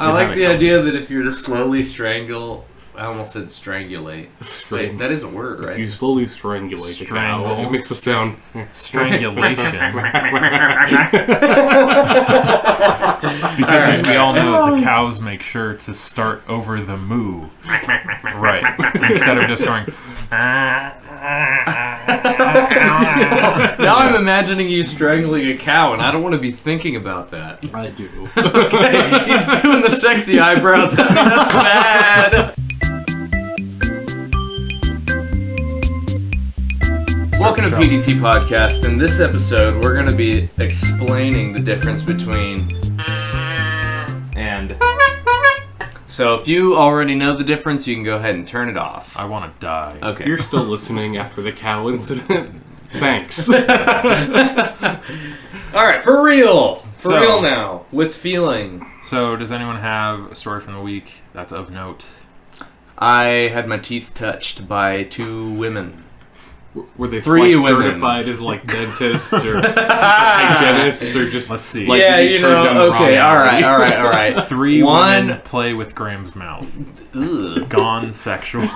I like the idea that if you're to slowly strangle... I almost said strangulate. Wait, that is a word, right? If you slowly strangulate the cow, it makes a sound. Strangulation. Because as we all know, the cows make sure to start over the moo. Right. Instead of just going... Now I'm imagining you strangling a cow, and I don't want to be thinking about that. I do. Okay, he's doing the sexy eyebrows. I mean, that's bad. Welcome to PDT Podcast. In this episode, we're going to be explaining the difference between and. So if you already know the difference, you can go ahead and turn it off. I want to die. Okay. If you're still listening after the cow incident, thanks. Alright, for real! For real now. With feeling. So, does anyone have a story from the week that's of note? I had my teeth touched by 2 women. Were they Three like, women. certified as like dentists or hygienists or just Let's see. like Yeah, did you turn down know, the okay, wrong alley? alright. 3 One- women play with Graham's mouth. Ugh. Gone sexual.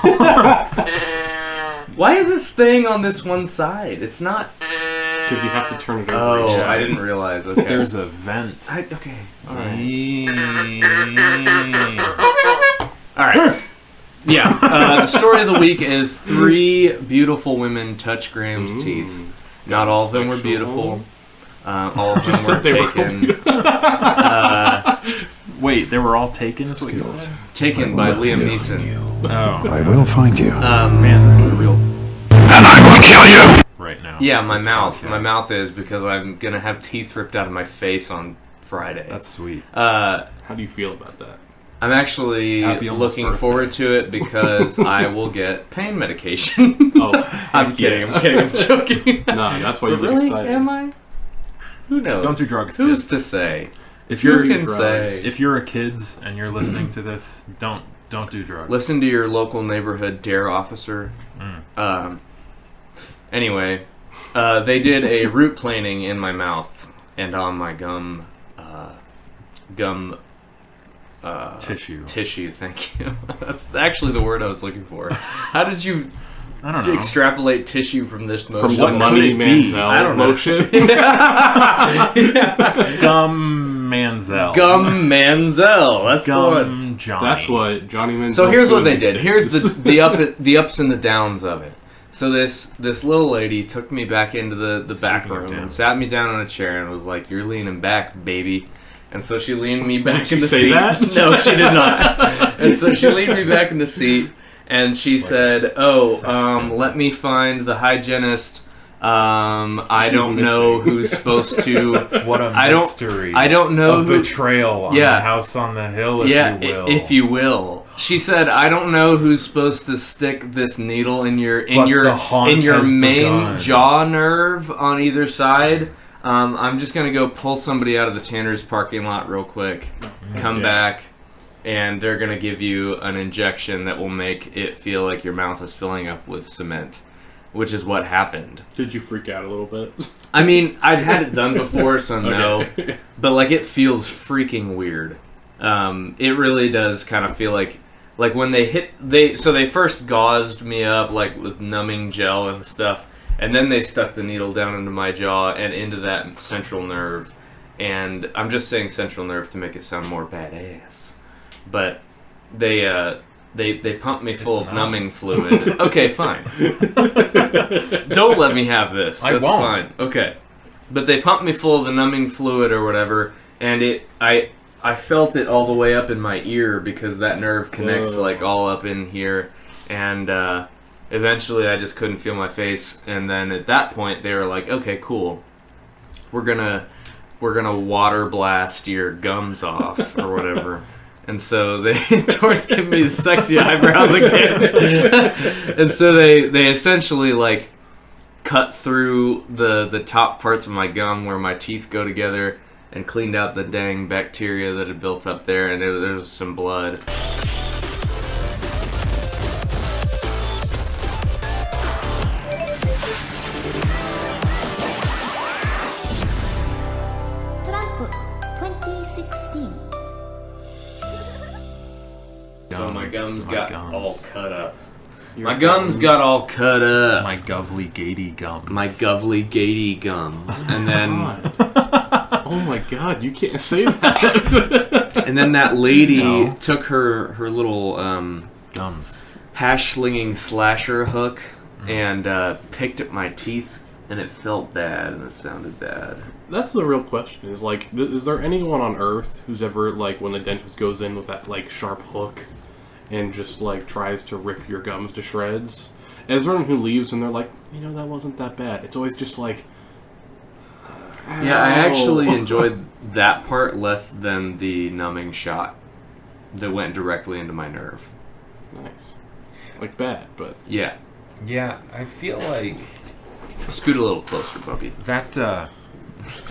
Why is this staying on this one side? It's not... Because you have to turn it over. Oh, each I time. didn't realize. Okay. There's a vent. Okay. Alright. Alright. Yeah. The story of the week is 3 beautiful women touch Graham's teeth. Not all of them were beautiful. All of them were taken. Wait, they were all taken, is what you said? Taken by Liam Neeson. Oh. I will find you. Man, this is a real... And I will kill you! right now. Yeah, my This mouth. podcast. My mouth is because I'm gonna have teeth ripped out of my face on Friday. That's sweet. How do you feel about that? I'm actually Happy almost looking birthday. forward to it because I will get pain medication. Oh, I'm kidding, I'm joking. No, that's why you get Really? excited. Am I? Who knows? Don't do drugs, Who's kids. to say? If Who you're can say? if you're a kids and you're listening to this, don't do drugs. Listen to your local neighborhood dare officer. Anyway, they did a root planing in my mouth and on my gum Tissue. tissue. Thank you. That's actually the word I was looking for. How did you I don't know. extrapolate tissue from this motion? From the could money it be? Manziel I don't know. motion. Gum Manziel. Gum Manziel. That's the one. Gum Johnny. That's what Johnny Manziel. So here's what they did. Here's the ups and the downs of it. So this little lady took me back into the back Speaking of room and downs. sat me down on a chair and was like, "You're leaning back, baby." And so she leaned me back Did in she the say seat. that? No, she did not. And so she leaned me back in the seat and she said, let me find the hygienist. I don't know who's supposed to. What a mystery. I don't know a who. betrayal on Yeah. the house on the hill, if Yeah, you will. if you will. She said, "I don't know who's supposed to stick this needle in your But the haunt has main begun." jaw nerve on either side. I'm just gonna go pull somebody out of the Tanner's parking lot real quick. Come Yeah. back, and they're gonna give you an injection that will make it feel like your mouth is filling up with cement." Which is what happened. Did you freak out a little bit? I mean, I'd had it done before, so no. Okay. But, like, it feels freaking weird. It really does kind of feel like when they first gauzed me up, like, with numbing gel and stuff, and then they stuck the needle down into my jaw and into that central nerve. And I'm just saying central nerve to make it sound more badass. But they pumped me full of not. numbing fluid. Okay, fine. Don't let me have this. I That's won't. fine. Okay. But they pumped me full of the numbing fluid or whatever, and I felt it all the way up in my ear because that nerve connects Whoa. like all up in here, and eventually I just couldn't feel my face, and then at that point they were like, "Okay, cool. We're gonna water blast your gums off or whatever." And so they towards giving me the sexy eyebrows again. And so they essentially like cut through the top parts of my gum where my teeth go together and cleaned out the dang bacteria that had built up there, and there was some blood. Trump 2016 gums My got gums. all cut up. Your My gums got all cut up. My govly gatey gums. My govly gatey gums. And then Oh my god, you can't say that. and then that lady No. took her little gums. hash slinging slasher hook and picked at my teeth, and it felt bad and it sounded bad. That's the real question. Is like, is there anyone on Earth who's ever like, when the dentist goes in with that like sharp hook and just like tries to rip your gums to shreds? Is there anyone who leaves and they're like, that wasn't that bad? It's always just like, Yeah, I ow. actually enjoyed that part less than the numbing shot that went directly into my nerve. Nice, like bad, but Yeah. Yeah, I feel like Scoot a little closer, Bubby. that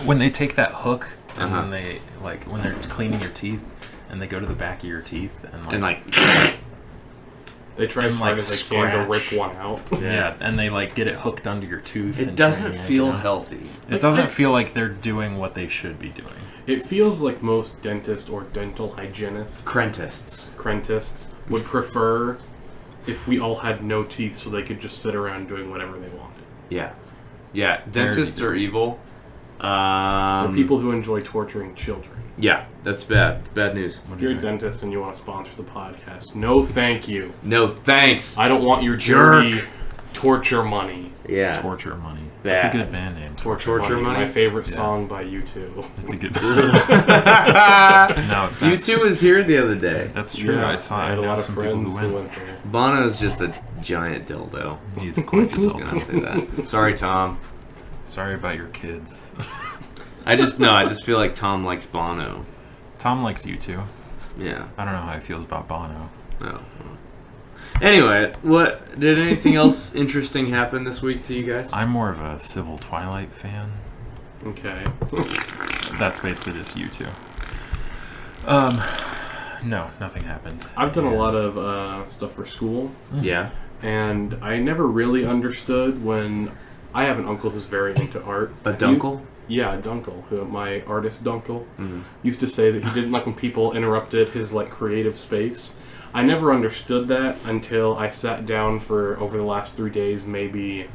when they take that hook and Uh-huh. when they when they're cleaning your teeth and they go to the back of your teeth And like, they try as And, hard like, as they can to rip scratch. one out. yeah, and they like get it hooked under your tooth. it and doesn't turn it, feel you know? healthy. It doesn't feel like they're doing what they should be doing. It feels like most dentists or dental hygienists, Crentists. crentists, would prefer if we all had no teeth so they could just sit around doing whatever they wanted. Yeah. Yeah, dentists are evil. They're people who enjoy torturing children. Yeah, that's bad. Bad news. If you're a dentist and you want to sponsor the podcast, no thank you. No thanks. I don't want your dirty torture money. Yeah. Torture money. Bad. That's a good band name. Torture money? My favorite song by U2. That's a good. No, You two was here the other day. That's true. Yeah, I saw. I had a know lot of some people friends who who went. went there. Bono's just a giant dildo. He's quite Just gonna say that. Sorry, Tom. Sorry about your kids. I just feel like Tom likes Bono. Tom likes you too. Yeah. I don't know how he feels about Bono. No. Anyway, what did anything else interesting happen this week to you guys? I'm more of a Civil Twilight fan. Okay. That's basically just you two. No, nothing happened. I've done a lot of stuff for school, Yeah. and I never really understood when I have an uncle who's very into art. A dunkle? Yeah, a Dunkel, who my artist Dunkel Mhm. used to say that he didn't like when people interrupted his like creative space. I never understood that until I sat down for over the last 3 days, maybe.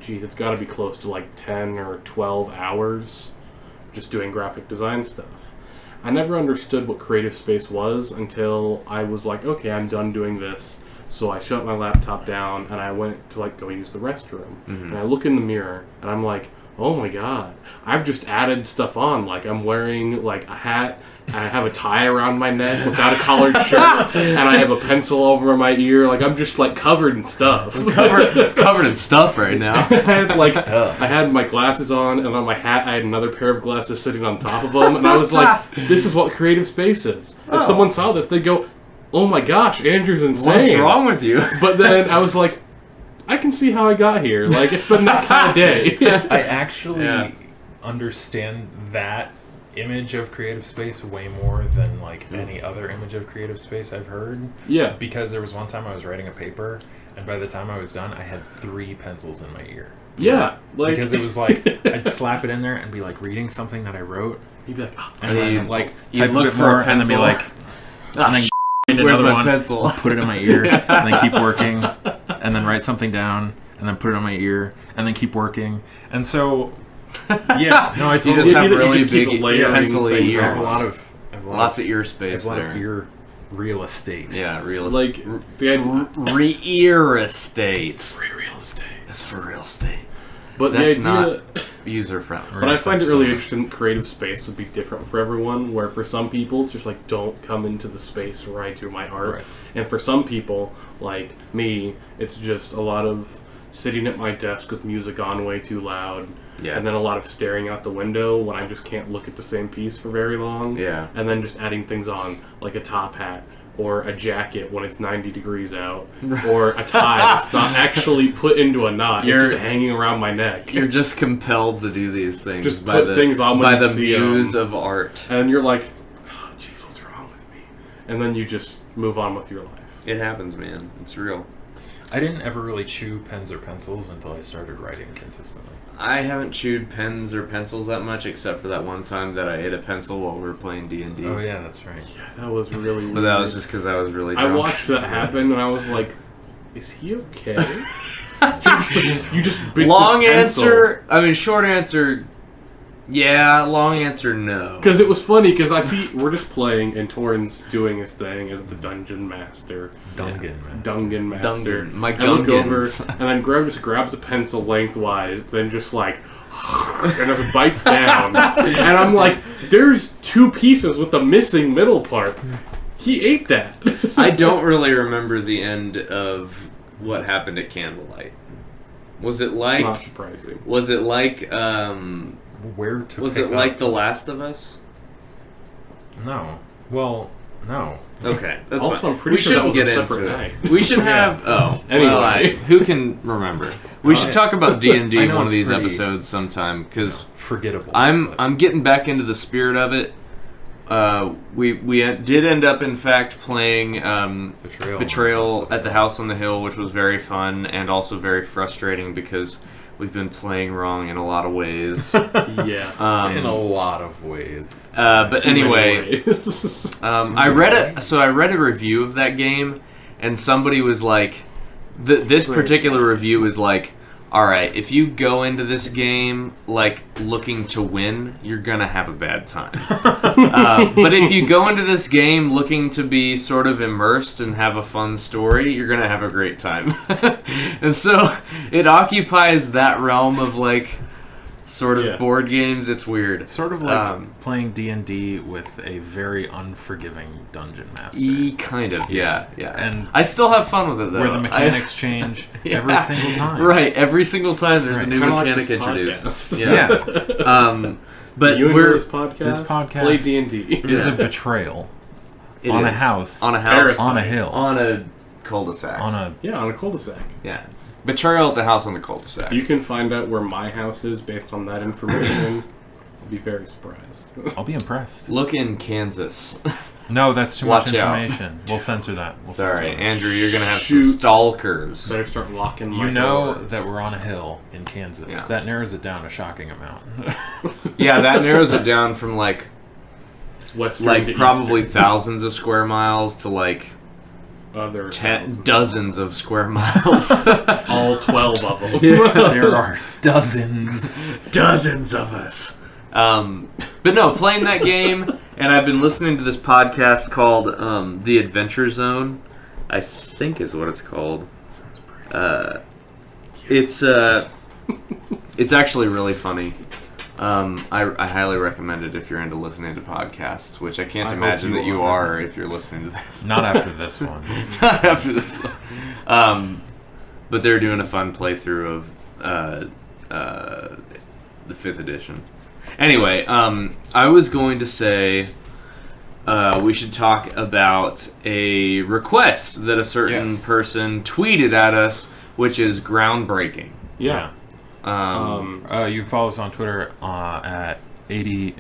It's got to be close to like 10 or 12 hours just doing graphic design stuff. I never understood what creative space was until I was like, okay, I'm done doing this. So I shut my laptop down and I went to like go use the restroom. And I look in the mirror and I'm like, oh my god, I've just added stuff on. Like I'm wearing like a hat and I have a tie around my neck without a collared shirt and I have a pencil over my ear. Like I'm just like covered in stuff. Covered in stuff right now. I had my glasses on, and on my hat I had another pair of glasses sitting on top of them, and I was like, this is what creative space is. If someone saw this, they'd go, oh my gosh, Andrew's insane. What's wrong with you? But then I was like, I can see how I got here. Like, it's been that kind of day. I actually Yeah. understand that image of creative space way more than like any other image of creative space I've heard. Yeah. Because there was one time I was writing a paper, and by the time I was done, I had 3 pencils in my ear. Yeah. Like, Because it was like, I'd slap it in there and be like reading something that I wrote, you'd be like, oh, and then like you'd type a look bit for a more, and then be pencil. like, and then Where's another my one, pencil? put it in my ear, and then keep working, and then write something down, and then put it on my ear, and then keep working. And so, yeah, no, I You totally just have you really just keep big layering pencil-y things ears. I have a lot of Lots of ear I have space a lot there. of ear real estate. Yeah, real like, estate. the idea, Ear estate. free real estate. It's for real estate. But That's the idea, not user friendly. but I find it really interesting. Creative space would be different for everyone. Where for some people, it's just like don't come into the space where I do my art, Right. and for some people, like me, it's just a lot of sitting at my desk with music on way too loud, Yeah. and then a lot of staring out the window when I just can't look at the same piece for very long. Yeah. And then just adding things on, like a top hat or a jacket when it's 90 degrees out, or a tie that's not actually put into a knot, it's just hanging around my neck. You're just compelled to do these things. Just by put the, things on when by you the see 'em. muse of art. And you're like, oh, jeez, what's wrong with me? And then you just move on with your life. It happens, man. It's real. I didn't ever really chew pens or pencils until I started writing consistently. I haven't chewed pens or pencils that much, except for that one time that I ate a pencil while we were playing D&D. Oh yeah, that's right. Yeah, that was really weird. But that was just because I was really I drunk. watched that happen and I was like, is he okay? you just bit Long this answer, I mean, short answer, yeah. Long answer, no. Because it was funny, because we're just playing and Torrin's doing his thing as the dungeon master. Dungeon master. My I look over, Dungans. and then Greg just grabs a pencil lengthwise, then just like, and just bites down. And I'm like, there's 2 pieces with the missing middle part. He ate that. I don't really remember the end of what happened at Candlelight. Was it like? It's not surprising. Was it like? Where to? Was pick it like up? The Last of Us? No. Well, no. Okay, that's Also, fine. I'm pretty We sure that shouldn't was a get separate into night. it. We should have. Oh, Anyway. well, who can remember? We should talk about D&D I in know one of it's these pretty- episodes sometime because Forgettable. I'm getting back into the spirit of it. We did end up, in fact, playing Betrayal at the House on the Hill, which was very fun and also very frustrating because we've been playing wrong in a lot of ways. Yeah. in a lot of ways. But Too many anyway, ways. I read a review of that game, and somebody was like, this particular review is like, all right, if you go into this game like looking to win, you're gonna have a bad time. But if you go into this game looking to be sort of immersed and have a fun story, you're gonna have a great time. And so it occupies that realm of like sort of board games. It's weird. Sort of like playing D&D with a very unforgiving dungeon master. Kind of, yeah. And I still have fun with it though. where the mechanics change every single time. Right, every single time there's a new Kinda like mechanic this introduced. podcast. Yeah. But you we're this podcast? This podcast play D&D. is a betrayal it on a is. house, on a house, on a hill, on a cul-de-sac. on a Yeah, on a cul-de-sac. Yeah. Betrayal at the house on the cul-de-sac. You can find out where my house is based on that information. I'll be very surprised. I'll be impressed. Look in Kansas. No, that's too Watch much out. information. We'll censor that. Sorry, censor that. Andrew, you're going to have Shoot. some stalkers. Better start locking my You know door. that we're on a hill in Kansas. Yeah. That narrows it down a shocking amount. Yeah, that narrows it down from like Western to probably Eastern. thousands of square miles to like Other dozens of square miles. all 12 of them. There are dozens. Dozens of us. But no, playing that game, and I've been listening to this podcast called The Adventure Zone, I think is what it's called. It's actually really funny. I highly recommend it if you're into listening to podcasts, which I can't I hope imagine you that you are. are if you're listening to this. Not after this one. Not after this one. But they're doing a fun playthrough of the 5th edition. Anyway, I was going to say we should talk about a request that a certain person tweeted at us, which is groundbreaking. Yeah. You can follow us on Twitter at ADHD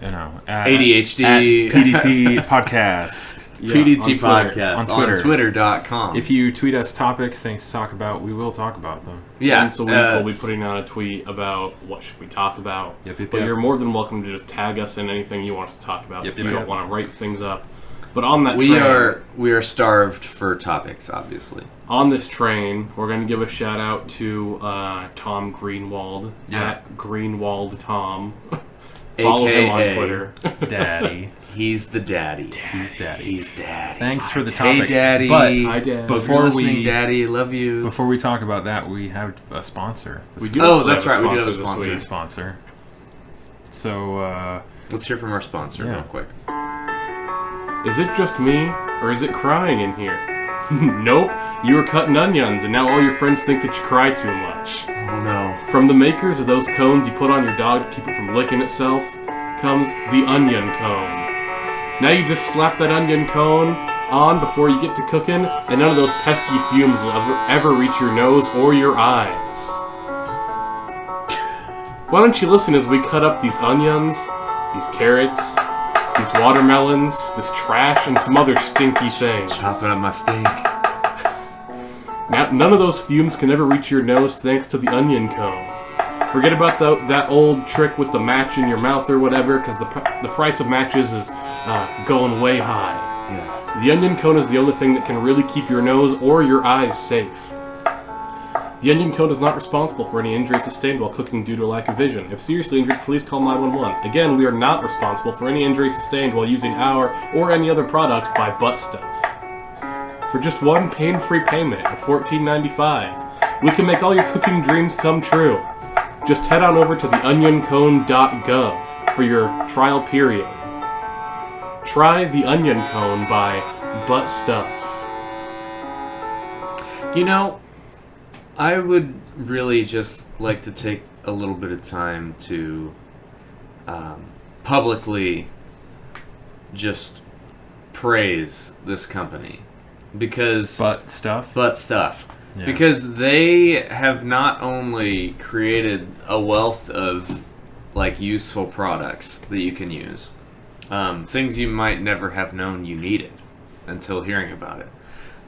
ADHD at PDT Podcast. Yeah, PDT on Twitter. Podcast On on Twitter. Twitter.com. If you tweet us topics, things to talk about, we will talk about them. Yeah. Once a week, we'll be putting out a tweet about what should we talk about. Yep, yep, But yep. you're more than welcome to just tag us in anything you want us to talk about Yep, if you yep, don't yep. want to write things up. But on that we train, are starved for topics, obviously. on this train, we're going to give a shout out to Tom Greenwald at Greenwald Tom. Follow him on AKA Twitter. Daddy. He's the daddy. He's Daddy. He's daddy. Thanks for the Hey, topic. daddy. But Hi, Dad. If Before you're listening, we- daddy, love you. before we talk about that, we have a sponsor. We do Oh, actually that's right, we do have a this sponsor. week. Sponsor. So, Let's hear from our sponsor Yeah. real quick. Is it just me, or is it crying in here? Nope, you were cutting onions, and now all your friends think that you cry too much. Oh no. From the makers of those cones you put on your dog to keep it from licking itself, comes the onion cone. Now you just slap that onion cone on before you get to cooking, and none of those pesky fumes will ever reach your nose or your eyes. Why don't you listen as we cut up these onions, these carrots, these watermelons, this trash, and some other stinky things. Chopping up my stink. Now, none of those fumes can ever reach your nose thanks to the onion cone. Forget about that old trick with the match in your mouth or whatever, because the price of matches is going way high. Yeah. The onion cone is the only thing that can really keep your nose or your eyes safe. The onion cone is not responsible for any injury sustained while cooking due to lack of vision. If seriously injured, please call 911. Again, we are not responsible for any injury sustained while using our or any other product by Butt Stuff. For just one pain-free payment of $14.95, we can make all your cooking dreams come true. Just head on over to theonioncone.gov for your trial period. Try the Onion Cone by Butt Stuff. You know, I would really just like to take a little bit of time to publicly just praise this company. Because... Butt Stuff? Yeah. Because they have not only created a wealth of like useful products that you can use, things you might never have known you needed until hearing about it,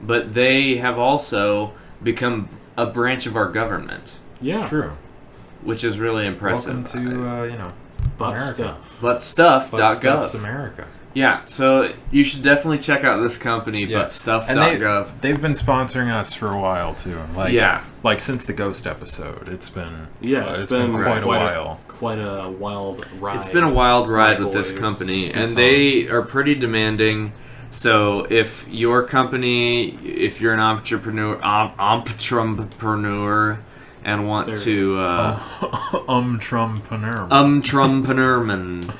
but they have also become a branch of our government. Yeah, it's true. Which is really impressive. Welcome to Butt America. Stuff. Buttstuff.gov. Butt Stuff's America. Yeah, so you should definitely check out this company, buttstuff.gov. And they've been sponsoring us for a while too. Like since the Ghost episode, it's been it's been quite a while. Quite a wild ride. It's been a wild ride with this boys. company, and they are pretty demanding. So if your company, if you're an entrepreneur, and want to Trumpeneurman,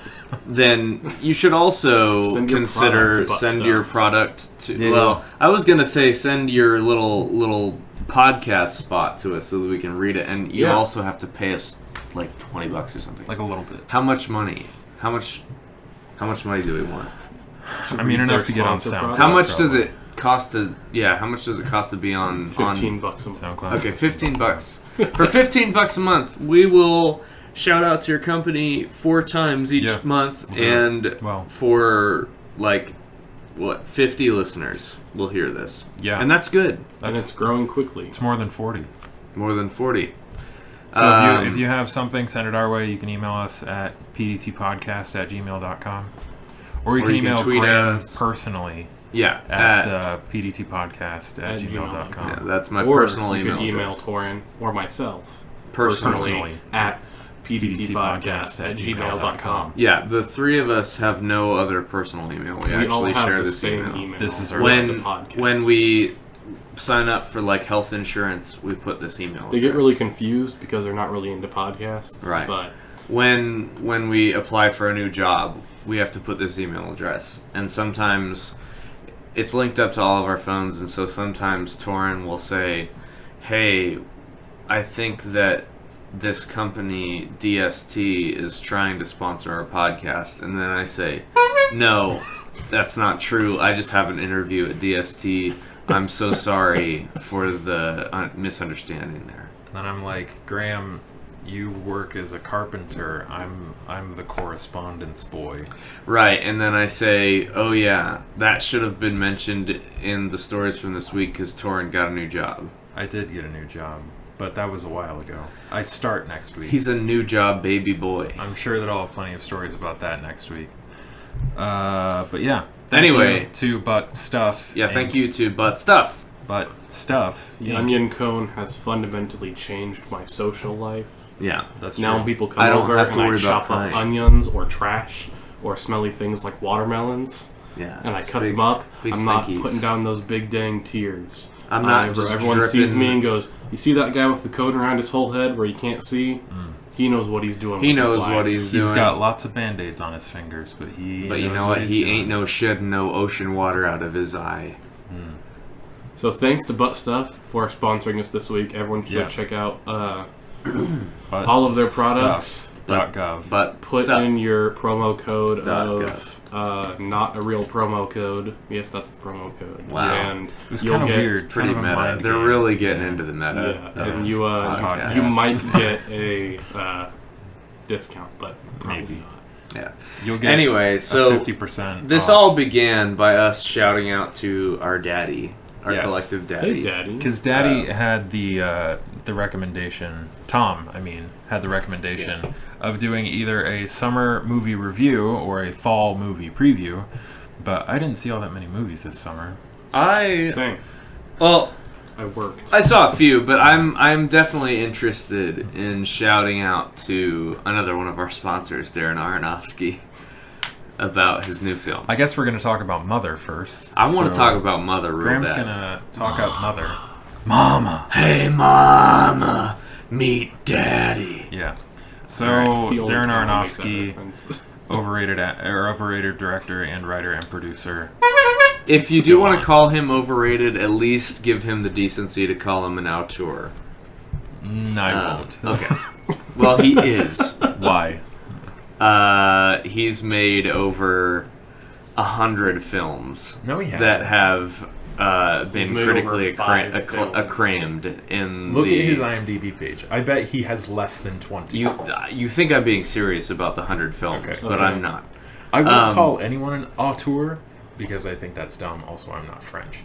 then you should also consider send your product to. Yeah. Well, I was gonna say send your little podcast spot to us so that we can read it, and you also have to pay us like $20 or something. Like a little bit. How much money? How much money do we want? I mean, enough to get on SoundCloud. How much does it cost to? Yeah, how much does it cost to be on? $15 a month. SoundCloud. Okay, $15. For $15 a month, we will shout out to your company 4 times each month, and for like 50 listeners will hear this. Yeah, and that's good. And it's growing quickly. It's more than 40. More than 40. So if you have something, send it our way. You can email us at pdtpodcast@gmail.com. Or you can email Graham personally. Yeah, at pdtpodcast@gmail.com. Yeah, that's my personal email. You can email Torin or myself personally at pdtpodcast@gmail.com. Yeah, the three of us have no other personal email. We actually all have share the this same email. This is our when we sign up for like health insurance, we put this email. They get really confused because they're not really into podcasts. Right. But when we apply for a new job, we have to put this email address, and sometimes it's linked up to all of our phones, and so sometimes Torin will say, "Hey, I think that this company DST is trying to sponsor our podcast," and then I say, "No, that's not true. I just have an interview at DST. I'm so sorry for the misunderstanding there." And then I'm like, Graham, you work as a carpenter. I'm the correspondence boy. Right, and then I say, "Oh yeah, that should have been mentioned in the stories from this week because Torin got a new job." I did get a new job, but that was a while ago. I start next week. He's a new job baby boy. I'm sure that I'll have plenty of stories about that next week. But yeah. Thank you to Butt Stuff. Yeah, thank you to Butt Stuff. Butt Stuff. The Onion Cone has fundamentally changed my social life. Yeah, that's now true. People come over and I chop up onions or trash or smelly things like watermelons. Yeah, and I cut them up. I'm not putting down those big dang tears. I'm not. Just everyone sees me and goes, "You see that guy with the coat around his whole head where you can't see? He knows what he's doing. He knows what he's doing. He's got lots of band-aids on his fingers, but he. But you know what? He ain't no shedding no ocean water out of his eye." So thanks to Butt Stuff for sponsoring us this week. Everyone should go check out all of their products. .gov. But put in your promo code of not a real promo code. Yes, that's the promo code. Wow. And it was kind of weird. Pretty meta. They're really getting into the meta. Yeah. And you might get a discount, but maybe not. Yeah. You'll get anyway, so 50%. This all began by us shouting out to our daddy, our Yes. collective daddy. Hey, Daddy. Because Daddy had the recommendation. Tom, had the recommendation of doing either a summer movie review or a fall movie preview. But I didn't see all that many movies this summer. Same. Well, I worked. I saw a few, but I'm definitely interested in shouting out to another one of our sponsors, Darren Aronofsky, about his new film. I guess we're going to talk about Mother first. I want to So talk about Mother real Graham's bad. going to talk up Mother. Mama. Hey, Mama, meet Daddy. Yeah. So Alright, the only Darren time I make that Aronofsky, reference. overrated director and writer and producer. If you do Go want on. to call him overrated, at least give him the decency to call him an auteur. I won't. Okay. Well, he is. Why? He's made over 100 films No, he hasn't. that have been made critically over 5 acclaimed in Look the... at his IMDb page. I bet he has less than 20. You think I'm being serious about the 100 films, Okay. but Okay. I'm not. I won't call anyone an auteur because I think that's dumb. Also, I'm not French.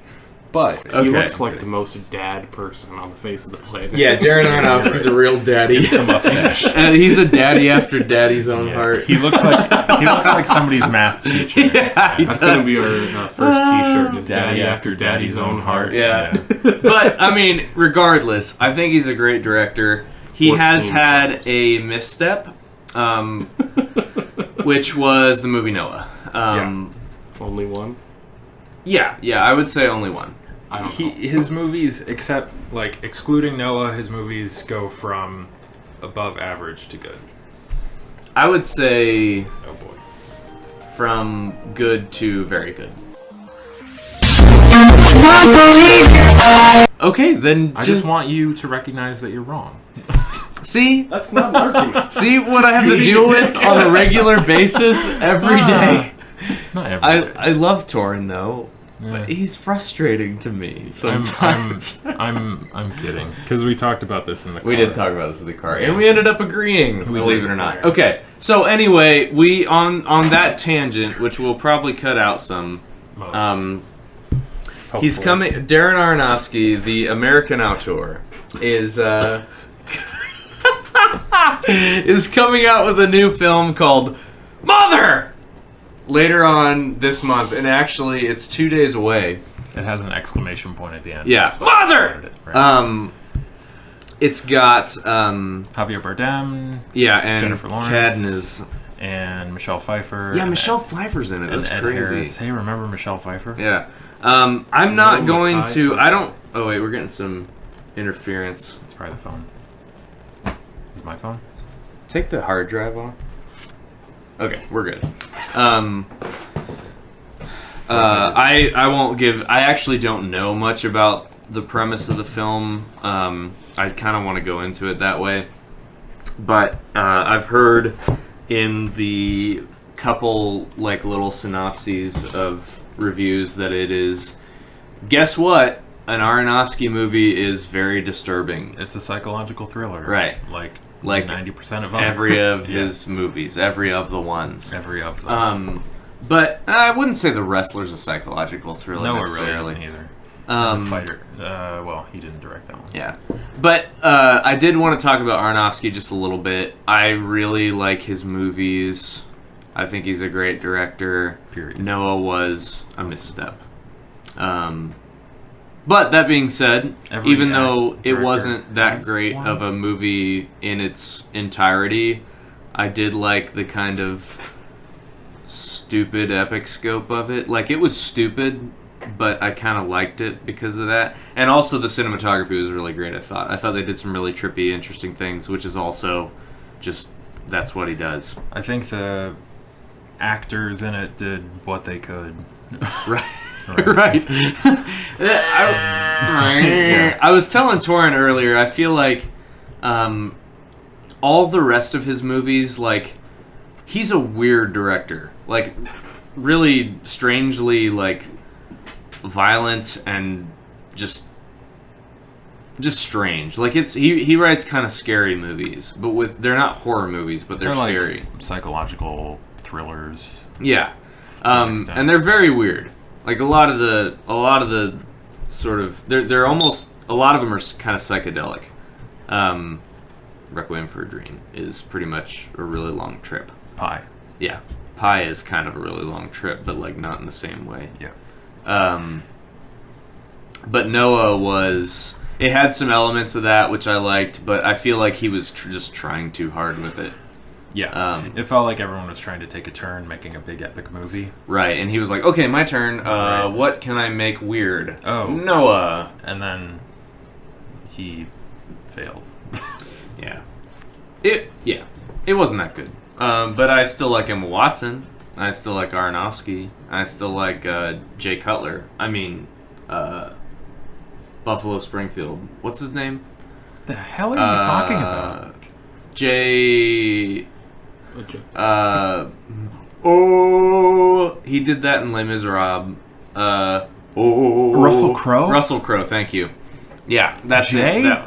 But Okay. He looks like the most dad person on the face of the planet. Yeah, Darren Aronofsky's a real daddy. the mustache. And he's a daddy after daddy's own heart. He looks like somebody's math teacher. Yeah, he That's going to does. be our first T-shirt. Is Daddy after Daddy's own heart. Yeah. But, I mean, regardless, I think he's a great director. He 14 has had films. a misstep, which was the movie Noah. Only one. Yeah, I would say only one. I don't know. His movies, except excluding Noah, his movies go from above average to good. I would say Oh boy. from good to very good. Okay, then I just want you to recognize that you're wrong. see That's not an argument. see what I have to deal with on a regular basis every day. Not every day. I love Torin though, Yeah. but he's frustrating to me I'm sometimes. I'm kidding because we talked about this in the car. We did talk about this in the car, and we ended up agreeing. We Believe did. it or not. Okay, so anyway, we on that tangent, which we'll probably cut out some. Most. He's Hopefully. coming. Darren Aronofsky, the American auteur, is is coming out with a new film called Mother later on this month, and actually, it's 2 days away. It has an exclamation point at the end. Yeah, That's why I Mother. started it, right. It's got Javier Bardem yeah, and Jennifer Lawrence. Cadmus. and Michelle Pfeiffer. Yeah, and Michelle Pfeiffer's in it. and That's Ed crazy. Harris. Hey, remember Michelle Pfeiffer? Yeah. I'm not No, going Mackay, to. but- I don't. Oh wait, we're getting some interference. It's probably the phone. Is my phone? Take the hard drive off. Okay, we're good. I won't give. I actually don't know much about the premise of the film. I kind of want to go into it that way, but I've heard in the couple little synopses of reviews that it is. Guess what? An Aronofsky movie is very disturbing. It's a psychological thriller. Right. Like Like 90% of them. Every of Yeah. his movies, every of the ones. Every of them. But I wouldn't say The Wrestler's a psychological thriller no, it necessarily. really isn't either. Um, Fighter. Well, he didn't direct that one. Yeah. But I did want to talk about Aronofsky just a little bit. I really like his movies. I think he's a great director. Period. Noah was a misstep. But that being said, Every even though it director wasn't that has great one. of a movie in its entirety, I did like the kind of stupid epic scope of it. Like, it was stupid, but I kind of liked it because of that. And also the cinematography was really great, I thought. I thought they did some really trippy, interesting things, which is also just, that's what he does. I think the actors in it did what they could. Right. Right. Right. I was telling Torin earlier, I feel like all the rest of his movies, like, he's a weird director. Like, really strangely, like, violent and just strange. Like, it's he writes kind of scary movies, but they're not horror movies, but they're like scary. psychological thrillers. Yeah. an extent. And they're very weird. Like a lot of the sort of they're almost a lot of them are kind of psychedelic. Requiem for a Dream is pretty much a really long trip. Pie. Yeah, Pi is kind of a really long trip, but like not in the same way. Yeah. But Noah was. It had some elements of that which I liked, but I feel like he was just trying too hard with it. Yeah. It felt like everyone was trying to take a turn making a big epic movie. Right, and he was like, "Okay, my turn. Right. What can I make weird?" Oh, Noah. And then he failed. Yeah. It wasn't that good. But I still like Emma Watson. I still like Aronofsky. I still like Jay Cutler. I mean, Buffalo Springfield. What's his name? The hell are you talking about? Jay. He did that in Les Miserables. Russell Crowe? Russell Crowe, thank you. Yeah, that's Jay? it.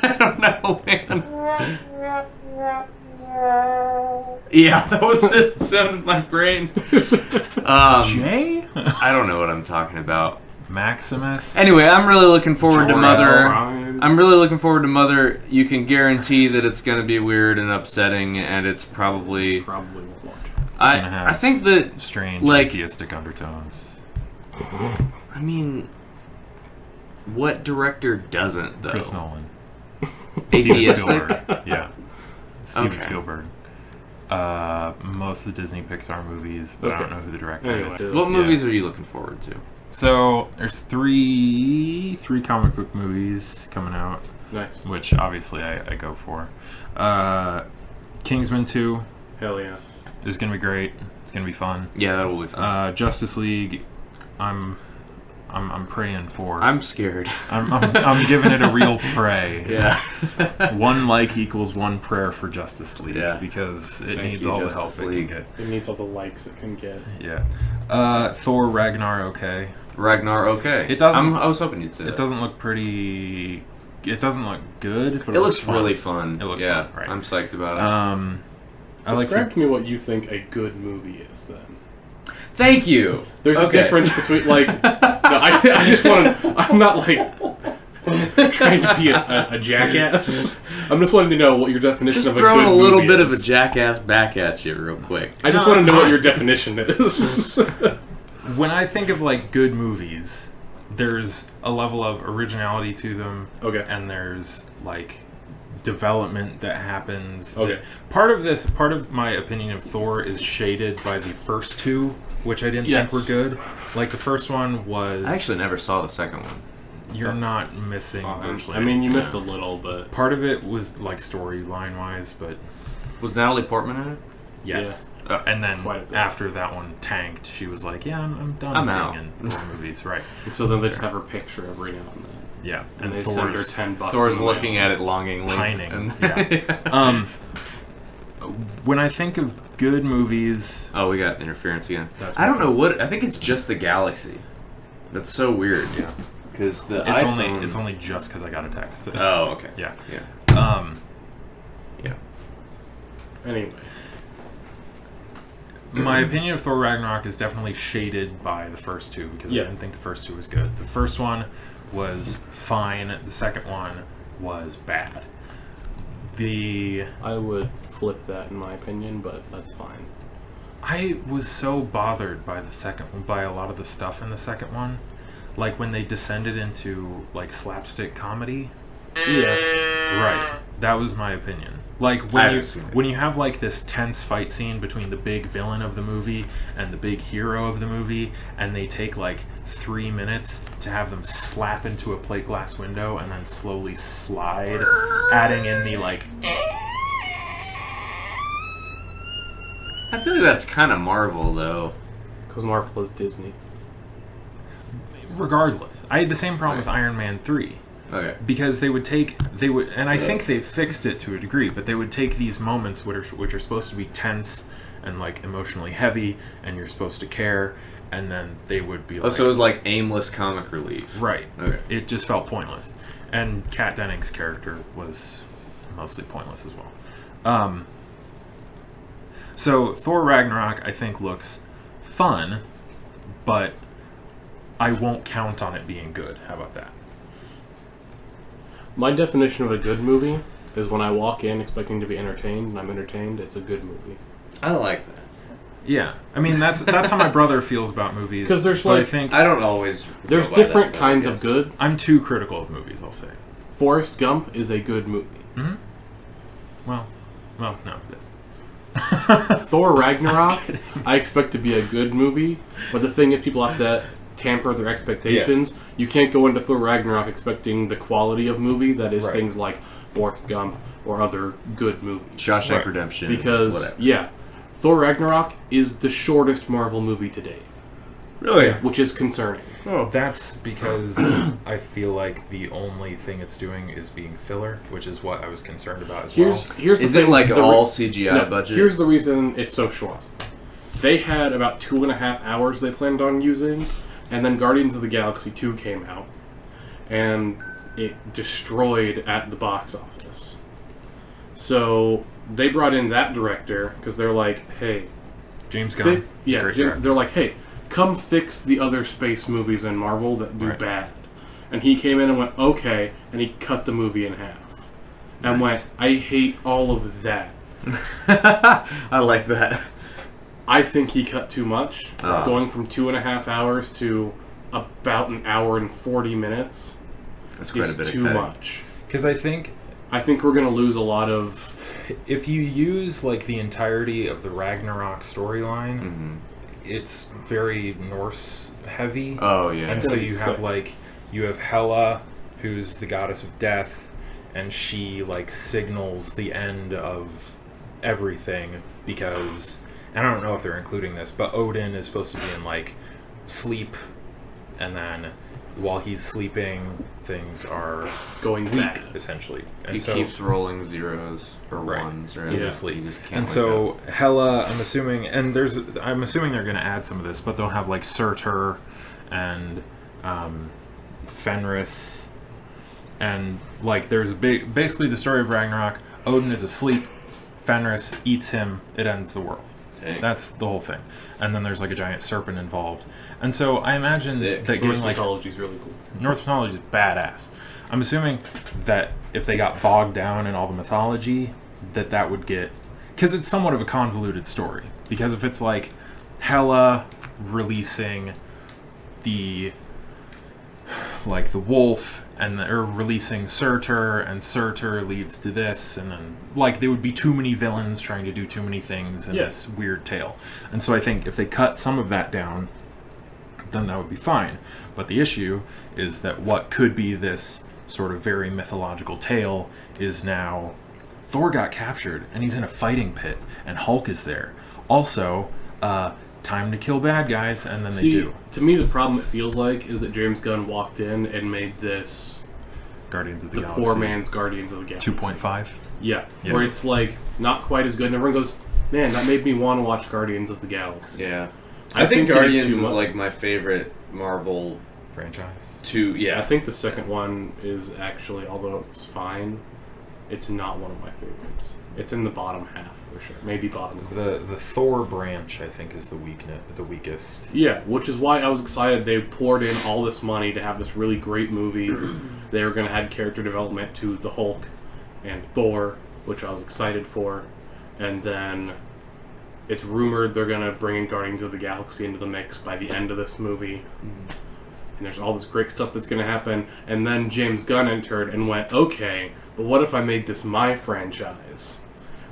I don't know, man. Yeah, that was the sound of my brain. Jay? I don't know what I'm talking about. Maximus? Anyway, I'm really looking forward to George Mother. Ryan. I'm really looking forward to Mother. You can guarantee that it's going to be weird and upsetting, and it's probably. Probably won't watch. gonna have I think that strange like- atheistic undertones. I mean, what director doesn't though? Chris Nolan. Steven Atheistic. Spielberg. Yeah. Steven Okay. Spielberg. Most of the Disney Pixar movies, but I don't know who the director Anyway. is. What Yeah. movies are you looking forward to? So there's three comic book movies coming out, Nice. which obviously I go for. Kingsman 2 Hell yeah. is gonna be great. It's gonna be fun. Yeah, that will be fun. Justice League, I'm praying for. I'm scared. I'm giving it a real pray. Yeah. One like equals one prayer for Justice League, Yeah. because it Thank needs you, all Justice the help League. it can It needs all the likes it can get. get. Yeah. Thor Ragnar, okay. Ragnar, okay. It doesn't- I was hoping you'd say It that. doesn't look pretty. It doesn't look good, but It looks fun. really fun. It looks yeah, fun, right. I'm psyched about it. I like. Describe to me what you think a good movie is then. Thank you. There's a Okay. difference between, like... no, I just want to... I'm not, like, trying to be a jackass. I'm just wanting to know what your definition Just of a good throwing a little movie bit of a is. jackass back at you real quick. I just No, want it's to know what fine. your definition is. When I think of like good movies, there's a level of originality to them, Okay. and there's like development that happens. Okay. Part of my opinion of Thor is shaded by the first two, which I didn't think were Yes. good. Like the first one was. I actually never saw the second one. you're not missing virtually. I mean, you anything. missed a little, but... Part of it was like storyline wise, but Was Natalie Portman in it? yes. Oh. And then Quite a bit. after that one tanked, she was like, "Yeah, I'm done I'm being out." in Thor movies." Right? So then they just have her picture every now and then. Yeah. And they send her $10. Thor's in the mail. looking at it longingly. Pining. And- Yeah. When I think of good movies, Oh, we got interference again. That's I don't what- know what. I think it's just the Galaxy. That's so weird. Yeah. Because the it's iPhone. only just because I got a text. Oh, okay. Yeah. Yeah. Yeah. Anyway. My opinion of Thor Ragnarok is definitely shaded by the first two because Yeah. I didn't think the first two was good. The first one was fine. The second one was bad. I would flip that in my opinion, but that's fine. I was so bothered by by a lot of the stuff in the second one, like when they descended into like slapstick comedy. Yeah. Right. That was my opinion. Like I when haven't you seen it. when you have like this tense fight scene between the big villain of the movie and the big hero of the movie, and they take like 3 minutes to have them slap into a plate glass window and then slowly slide, adding in the like. I feel like that's kind of Marvel, though. Because Marvel is Disney. Regardless, I had the same problem with Iron Man 3. Okay. Because they would, and I think they fixed it to a degree, but they would take these moments which are supposed to be tense and like emotionally heavy, and you're supposed to care, and then they would be Oh, like, so it was like aimless comic relief. right. Okay. It just felt pointless, and Kat Dennings' character was mostly pointless as well. So Thor Ragnarok, I think, looks fun, but I won't count on it being good. How about that? My definition of a good movie is when I walk in expecting to be entertained, and I'm entertained. It's a good movie. I like that. Yeah, I mean that's how my brother feels about movies. 'Cause there's, but like- I think I don't always. There's go by different that, though, I kinds of guess. good. I'm too critical of movies. I'll say. Forrest Gump is a good movie. Hmm. Well, no. This. Thor Ragnarok, I expect to be a good movie, but the thing is, people have to tamper their expectations. You can't go into Thor Ragnarok expecting the quality of movie that is Right. things like Forrest Gump or other good movies. Shawshank Right. Redemption. Because, whatever. yeah, Thor Ragnarok is the shortest Marvel movie to date, Really? which is concerning. Oh. That's because I feel like the only thing it's doing is being filler, which is what I was concerned about as Here's the Is thing. it like the all CGI no, budget? Here's the reason it's so short. They had about 2.5 hours they planned on using, and then Guardians of the Galaxy 2 came out, and it destroyed at the box office. So they brought in that director because they're like, hey, well. James Gunn. yeah, Great Jim, director. they're like, hey, come fix the other space movies in Marvel that do Right. bad. And he came in and went, okay, and he cut the movie in half. And Nice. went, I hate all of that. I like that. I think he cut too much. Oh. Going from 2.5 hours to about an hour and 40 minutes That's quite a is bit too of cutting. much. Because I think I think we're going to lose a lot of... if you use like the entirety of the Ragnarok storyline, Mhm. it's very Norse heavy. Oh yeah. And so Gonna be you have sick. you have Hela, who's the goddess of death, and she like signals the end of everything because, and I don't know if they're including this, but Odin is supposed to be in like sleep, and then while he's sleeping, things are going weak bad. essentially. And he so keeps rolling zeros or Right. ones, right? He's Yeah. asleep. He just can't And wake so up. Hela, I'm assuming they're going to add some of this, but they'll have like Surtur and Fenris, and like there's basically the story of Ragnarok. Odin is asleep, Fenris eats him, it ends the world. Dang. That's the whole thing. And then there's like a giant serpent involved. And so I imagine Sick. that Norse getting like mythology is really cool. Norse mythology is badass. I'm assuming that if they got bogged down in all the mythology, that would get... Because it's somewhat of a convoluted story. Because if it's like Hela releasing the wolf, or releasing Surtur, and Surtur leads to this, and then like there would be too many villains trying to do too many things in Yeah. this weird tale. And so I think if they cut some of that down, then that would be fine. But the issue is that what could be this sort of very mythological tale is now Thor got captured and he's in a fighting pit and Hulk is there. Also, time to kill bad guys, and then they See, do. to me, the problem it feels like is that James Gunn walked in and made this Guardians of the the Galaxy poor man's Guardians of the Galaxy. 2.5. Yeah, Yeah. where it's like not quite as good, and everyone goes, man, that made me want to watch Guardians of the Galaxy. Yeah. I I think think he did Guardians too is much. like my favorite Marvel Franchise. Yeah. I think the second one is actually, although it's fine, it's not one of my favorites. It's in the bottom half for sure, maybe bottom. The Thor branch, I think, is the weakest. Yeah, which is why I was excited they poured in all this money to have this really great movie. They were going to add character development to the Hulk and Thor, which I was excited for. And then it's rumored they're going to bring in Guardians of the Galaxy into the mix by the end of this movie. And there's all this great stuff that's going to happen. And then James Gunn entered and went, okay, but what if I made this my franchise?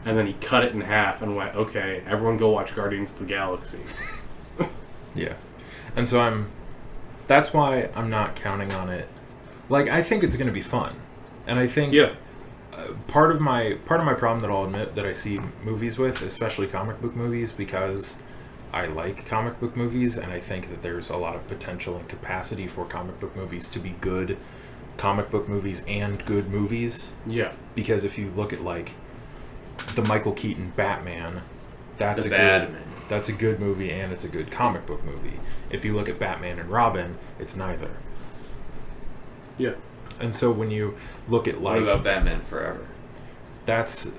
And then he cut it in half and went, okay, everyone go watch Guardians of the Galaxy. Yeah. And so that's why I'm not counting on it. Like, I think it's going to be fun. And I think Yeah. part of my problem that I'll admit that I see movies with, especially comic book movies, because I like comic book movies, and I think that there's a lot of potential and capacity for comic book movies to be good comic book movies and good movies. Yeah. Because if you look at like the Michael Keaton Batman, that's The a Batman. that's a good movie and it's a good comic book movie. If you look at Batman and Robin, it's neither. Yeah. And so when you look at What like about Batman Forever? that's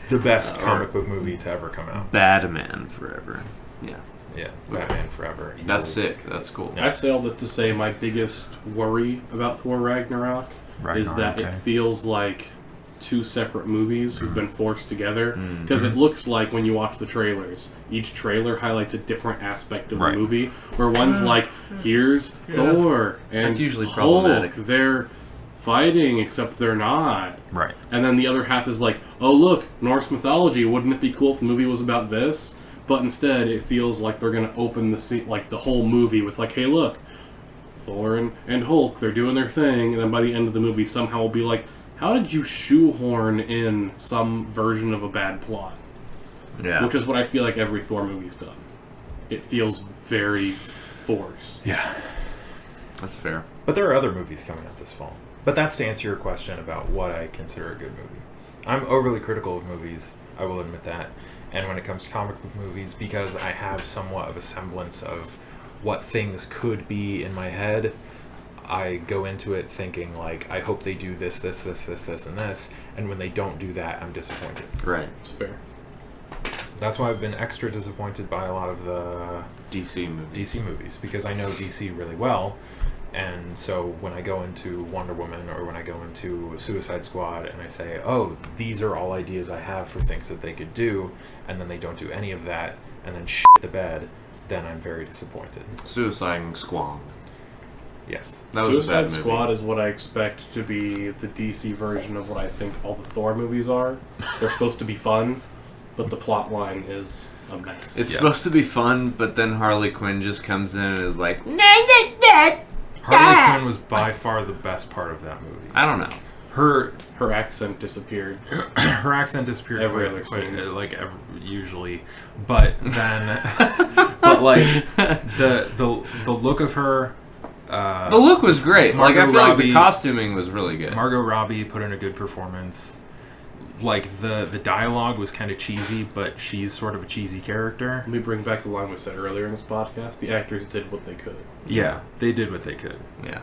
the best Or- comic book movie to ever come out. Batman Forever. Yeah. Yeah, Batman Forever. Easily. That's sick. That's cool. I say all this to say my biggest worry about Thor Ragnarok is that it feels like two separate movies who've been forced together. Because it looks like when you watch the trailers, each trailer highlights a different aspect of the movie. Where one's like, here's Thor and That's usually Hulk, problematic. they're fighting except they're not. Right. And then the other half is like, oh look, Norse mythology, wouldn't it be cool if the movie was about this? But instead it feels like they're going to open the whole movie with like, hey look, Thor and Hulk, they're doing their thing, and then by the end of the movie somehow will be like, how did you shoehorn in some version of a bad plot? Yeah. Which is what I feel like every Thor movie's done. It feels very forced. Yeah. That's fair. But there are other movies coming up this fall. But that's to answer your question about what I consider a good movie. I'm overly critical of movies, I will admit that. And when it comes to comic book movies, because I have somewhat of a semblance of what things could be in my head, I go into it thinking, like, I hope they do this, and this. And when they don't do that, I'm disappointed. Right. It's fair. That's why I've been extra disappointed by a lot of the DC movies. because I know DC really well. And so when I go into Wonder Woman or when I go into Suicide Squad and I say, oh, these are all ideas I have for things that they could do, and then they don't do any of that, and then shit the bed, then I'm very disappointed. Suicide Squad. Yes. That was a Suicide bad movie. Squad is what I expect to be the DC version of what I think all the Thor movies are. They're supposed to be fun, but the plot line is a mess. It's supposed to be fun, but then Harley Quinn just comes in and is like, Harley Quinn was by far the best part of that movie. I don't know. Her accent disappeared. Her accent disappeared Every other scene. usually, but then, but like the look of her. The look was great. Margot I feel like Robbie- the costuming was really good. Margot Robbie put in a good performance. Like the dialogue was kind of cheesy, but she's sort of a cheesy character. Let me bring back the line we said earlier in this podcast. The actors did what they could. Yeah, they did what they could. Yeah.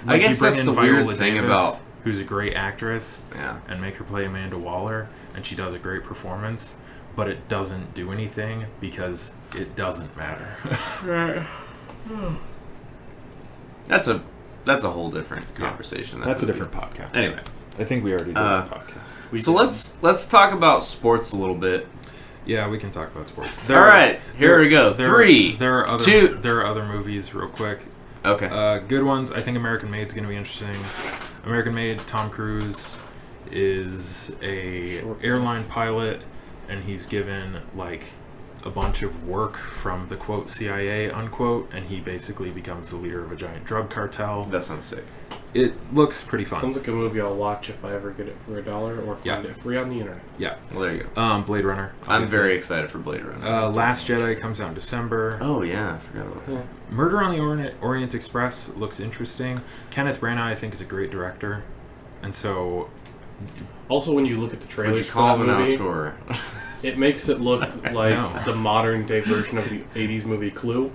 Like, I guess you bring that's in the weird Viola thing Davis, about... who's a great actress, Yeah. and make her play Amanda Waller, and she does a great performance, but it doesn't do anything because it doesn't matter. That's a whole different conversation. That's a different podcast. Anyway. I think we already did that podcast. So let's talk about sports a little bit. Yeah, we can talk about sports. All right, here we go. There are other movies, real quick. Okay. Good ones. I think American Made's going to be interesting. American Made, Tom Cruise is a airline pilot, and he's given like a bunch of work from the quote CIA unquote, and he basically becomes the leader of a giant drug cartel. That sounds sick. It looks pretty fun. Sounds like a movie I'll watch if I ever get it for $1 or find it free on the internet. Yeah. Well, there you go. Blade Runner. I'm obviously. very excited for Blade Runner. Last Jedi comes out in December. Oh yeah, I forgot about that. Murder on the Orient Express looks interesting. Kenneth Branagh, I think, is a great director, and so Also, when you look at the Would trailers you for call that him an movie, auteur? it makes it look like No. the modern day version of the 80s movie Clue.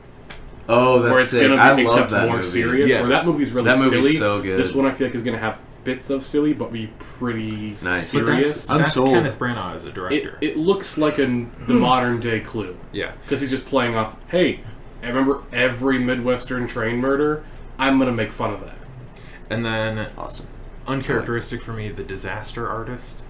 Oh, that's where it's sick. going to I be love except that more movie. serious. Yeah. Where that movie's really That movie's silly. so good. This one I feel like is going to have bits of silly, but be pretty Nice. but serious. I'm that's sold. Kenneth Branagh as a director. It looks like the modern day Clue. Yeah. Because he's just playing off, hey, I remember every Midwestern train murder? I'm going to make fun of that. And then, Awesome. uncharacteristic for me, The Disaster Artist.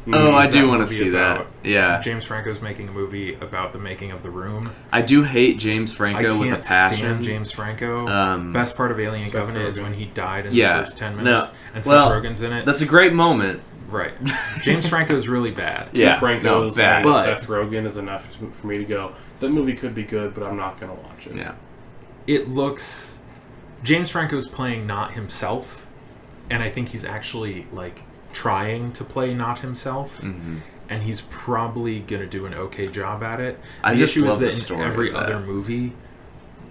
Oh, which I is do that want to movie see that. about- Yeah. James Franco's making a movie about the making of The Room. I do hate James I Franco can't with a passion. stand James Franco. Um, Best part of Alien Seth Covenant is Rogen. when he died in Yeah. the first 10 No. minutes, and Well, Seth Rogen's in it. That's a great moment. Right. James Franco's really bad. Yeah. Franco's no, bad. and But- Seth Rogen is enough for me to go, that movie could be good, but I'm not going to watch it. Yeah. It looks... James Franco's playing not himself, and I think he's actually, like, trying to play not himself. Mm-hmm. And he's probably going to do an okay job at it. I The just issue love is the that story in every of that. other movie...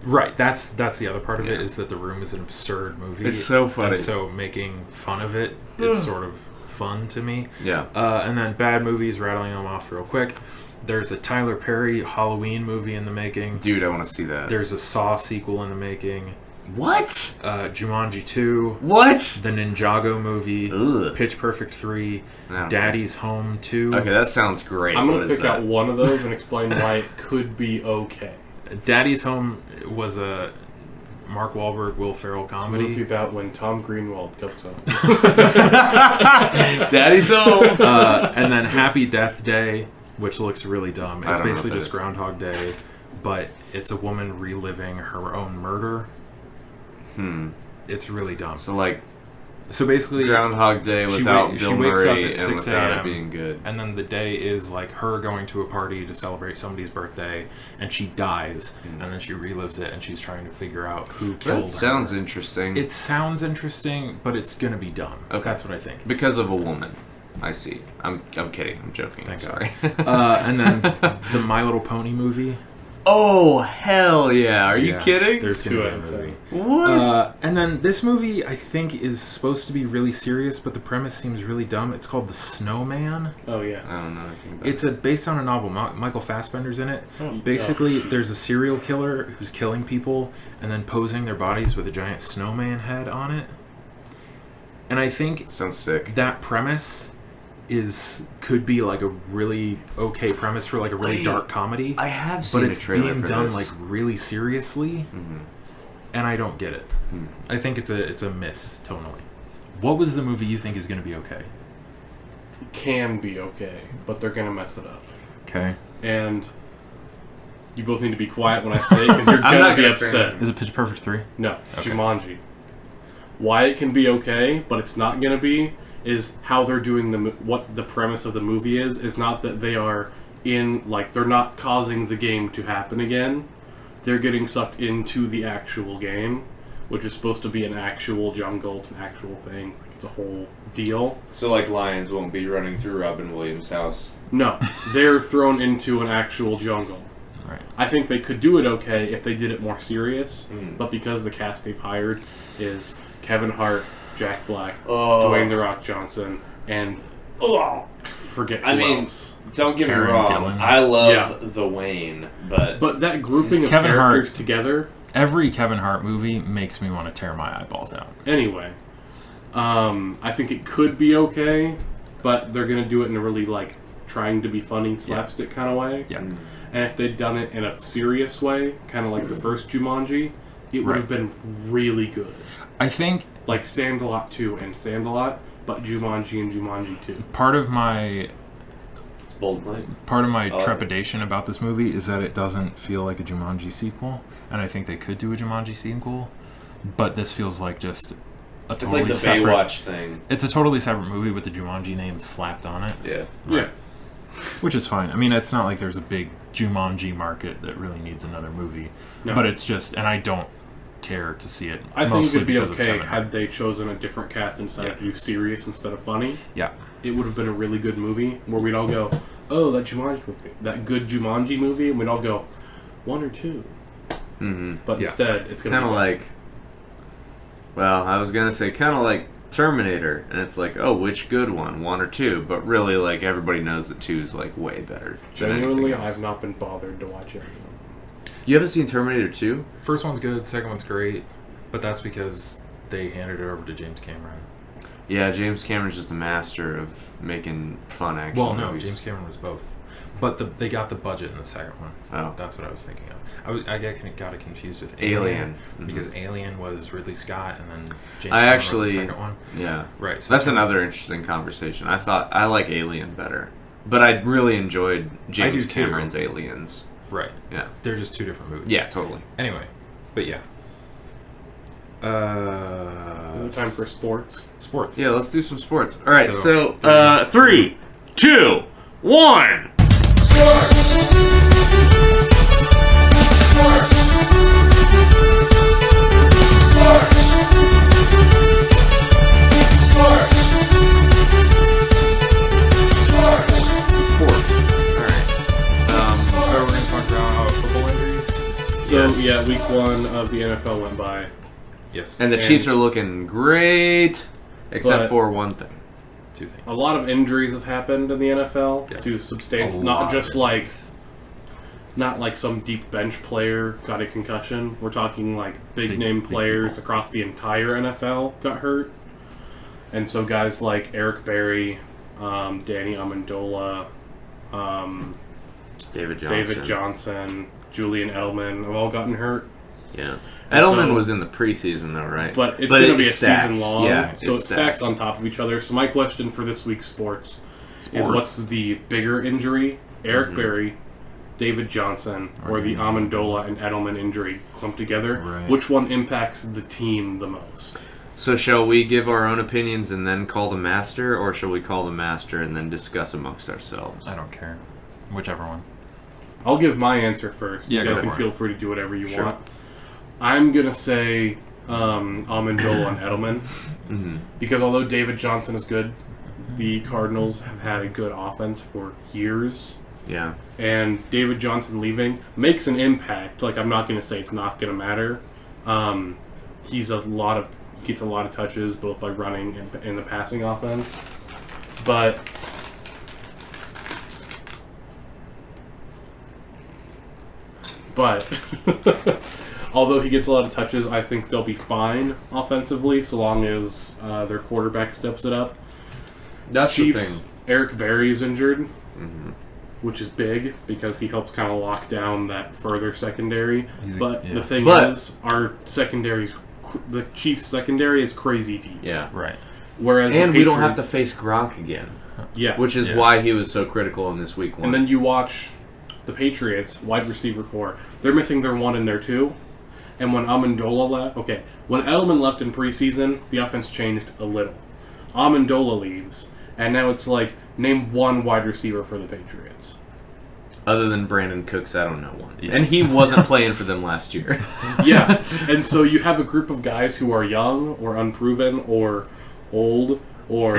Right, that's the other part of it, Yeah. is that The Room is an absurd movie. It's so funny. And so making fun of it is sort of fun to me. Yeah. And then bad movies, rattling them off real quick. There's a Tyler Perry Halloween movie in the making. Dude, I want to see that. There's a Saw sequel in the making. What? Jumanji 2. What? The Ninjago movie. Ugh. Pitch Perfect 3. No. Daddy's Home 2. Okay, that sounds great. I'm going What to is pick that? out one of those and explain why it could be okay. Daddy's Home was a Mark Wahlberg, Will Ferrell It's a comedy. movie about when Tom Greenwald comes up. Daddy's Home. And then Happy Death Day, which looks really dumb. I It's don't know basically what that just is. Groundhog Day, but it's a woman reliving her own murder. It's really dumb. So like So basically, Groundhog Day without she Bill wakes up Murray at and 6 without a.m. it being good. and then the day is like her going to a party to celebrate somebody's birthday, and she dies, and then she relives it, and she's trying to figure out who killed That her. sounds interesting. It sounds interesting, but it's gonna be dumb. Okay. That's what I think. Because of a woman. I see. I'm kidding. I'm joking. Thank I'm sorry. And then the My Little Pony movie. Oh, hell yeah. Are you Yeah, kidding? There's gonna be a Two, I'd say. movie. What? And then this movie, I think, is supposed to be really serious, but the premise seems really dumb. It's called The Snowman. Oh, yeah. I don't know anything about It's based on a novel. Michael Fassbender's in it. Oh, Basically, there's a serial killer who's killing people and then posing their bodies with a giant snowman head on it. And I think it. Sounds sick. that premise could be like a really okay premise for like a really Wait, dark comedy. I have seen But a it's trailer being for done this. like really seriously, and I don't get it. Hmm. I think it's a miss tonally. What was the movie you think is going to be okay? Can be okay, but they're going to mess it up. Okay. And you both need to be quiet when I say it, because you're I'm going not to be gonna say upset. anything. Is it Pitch Perfect 3? No, Okay. Jumanji. Why it can be okay, but it's not going to be, is how they're doing what the premise of the movie is not that they are they're not causing the game to happen again. They're getting sucked into the actual game, which is supposed to be an actual jungle, an actual thing. It's a whole deal. So like lions won't be running through Robin Williams' house. No, they're thrown into an actual jungle. Right. I think they could do it okay if they did it more serious, but because the cast they've hired is Kevin Hart, Jack Black, Dwayne The Rock Johnson, and forget who else. Don't get Karen me wrong. Gillan. I love Yeah. the Wayne, but But that grouping of Kevin Hart. characters together, Every Kevin Hart movie makes me want to tear my eyeballs out. anyway, I think it could be okay, but they're going to do it in a really, trying to be funny, slapstick kind of way. Yeah. And if they'd done it in a serious way, kind of like the first Jumanji, it would Right. have been really good. I think Like Sandlot 2 and Sandlot, but Jumanji and Jumanji 2. part of my it's bold claim. Oh. trepidation about this movie is that it doesn't feel like a Jumanji sequel, and I think they could do a Jumanji sequel, but this feels like just a It's totally like the separate. Baywatch thing. It's a totally separate movie with the Jumanji name slapped on it, Yeah. Yeah. which is fine. I mean, it's not like there's a big Jumanji market that really needs another movie, No. but it's just, and I don't care to see it. I think mostly it'd be because of okay Kevin Hart. had they chosen a different cast and decided to do serious instead of funny. Yeah. It would have been a really good movie where we'd all go, oh, that Jumanji movie. That good Jumanji movie, and we'd all go, 1 or 2. Mm-hmm. But Yeah. instead, it's going to Kind be of like. Well, I was gonna say kind of like Terminator, and it's like, oh, which good one, 1 or 2? But really, like everybody knows that 2 is like way better. than Genuinely, anything else. I've not been bothered to watch any of them. You haven't seen Terminator 2? First one's good, second one's great, but that's because they handed it over to James Cameron. Yeah, James Cameron's just a master of making fun action Well, no, movies. James Cameron was both. But they got the budget in the second one. Oh. That's what I was thinking of. I got it confused with Alien. because Alien was Ridley Scott, and then James I Cameron actually- was the second one. Yeah. Right. So That's another interesting conversation. I thought I like Alien better, but I really enjoyed James do too. Cameron's Aliens. Right. Yeah. They're just two different movies. Yeah, totally. Anyway, but yeah. Is it time for sports? sports? Yeah, let's do some sports. All right, So, so 3, 2, 1. So we're gonna talk about football injuries. So, Yes. yeah, week 1 of the NFL went by. Yes. And the Chiefs are looking great, except But- for one thing. two things. A lot of injuries have happened in the NFL Yeah. to substantial, A not lot just of like, not like some deep bench player got a concussion. We're talking like big name big players people. across the entire NFL got hurt, and so guys like Eric Berry, Danny Amendola, David Johnson. David Johnson, Julian Edelman have all gotten hurt. Yeah. And Edelman so- was in the preseason, though, right? But it's going to be a stacks. season long, Yeah, so it stacks on top of each other. So my question for this week's sports is what's the bigger injury? Eric Berry, David Johnson, or the Amendola and Edelman injury clumped together? Right. Which one impacts the team the most? So shall we give our own opinions and then call the master, or shall we call the master and then discuss amongst ourselves? I don't care. Whichever one. I'll give my answer first. Yeah, You guys go can for feel it. free to do whatever you Sure. want. I'm going to say Amendola and Edelman. Mm-hmm. Because although David Johnson is good, the Cardinals have had a good offense for years. Yeah. And David Johnson leaving makes an impact. Like, I'm not going to say it's not going to matter. He gets a lot of touches, both by running and in the passing offense. But although he gets a lot of touches, I think they'll be fine offensively so long as their quarterback steps it up. That's Chiefs, the thing. Eric Berry is injured, Mm-hmm. which is big because he helps kind of lock down that further secondary. Yeah. The thing is, our secondary's the Chiefs' secondary is crazy deep. Yeah. Right. Whereas And the we don't have to Patriots- face Gronk again, yeah. which is Yeah. why he was so critical in this week one. And then you watch the Patriots wide receiver core; they're missing their 1 and their 2. And when Amendola left, when Edelman left in preseason, the offense changed a little. Amendola leaves, and now it's like name one wide receiver for the Patriots. Other than Brandon Cooks, I don't know one. Yeah. And he wasn't playing for them last year. Yeah, and so you have a group of guys who are young or unproven or old or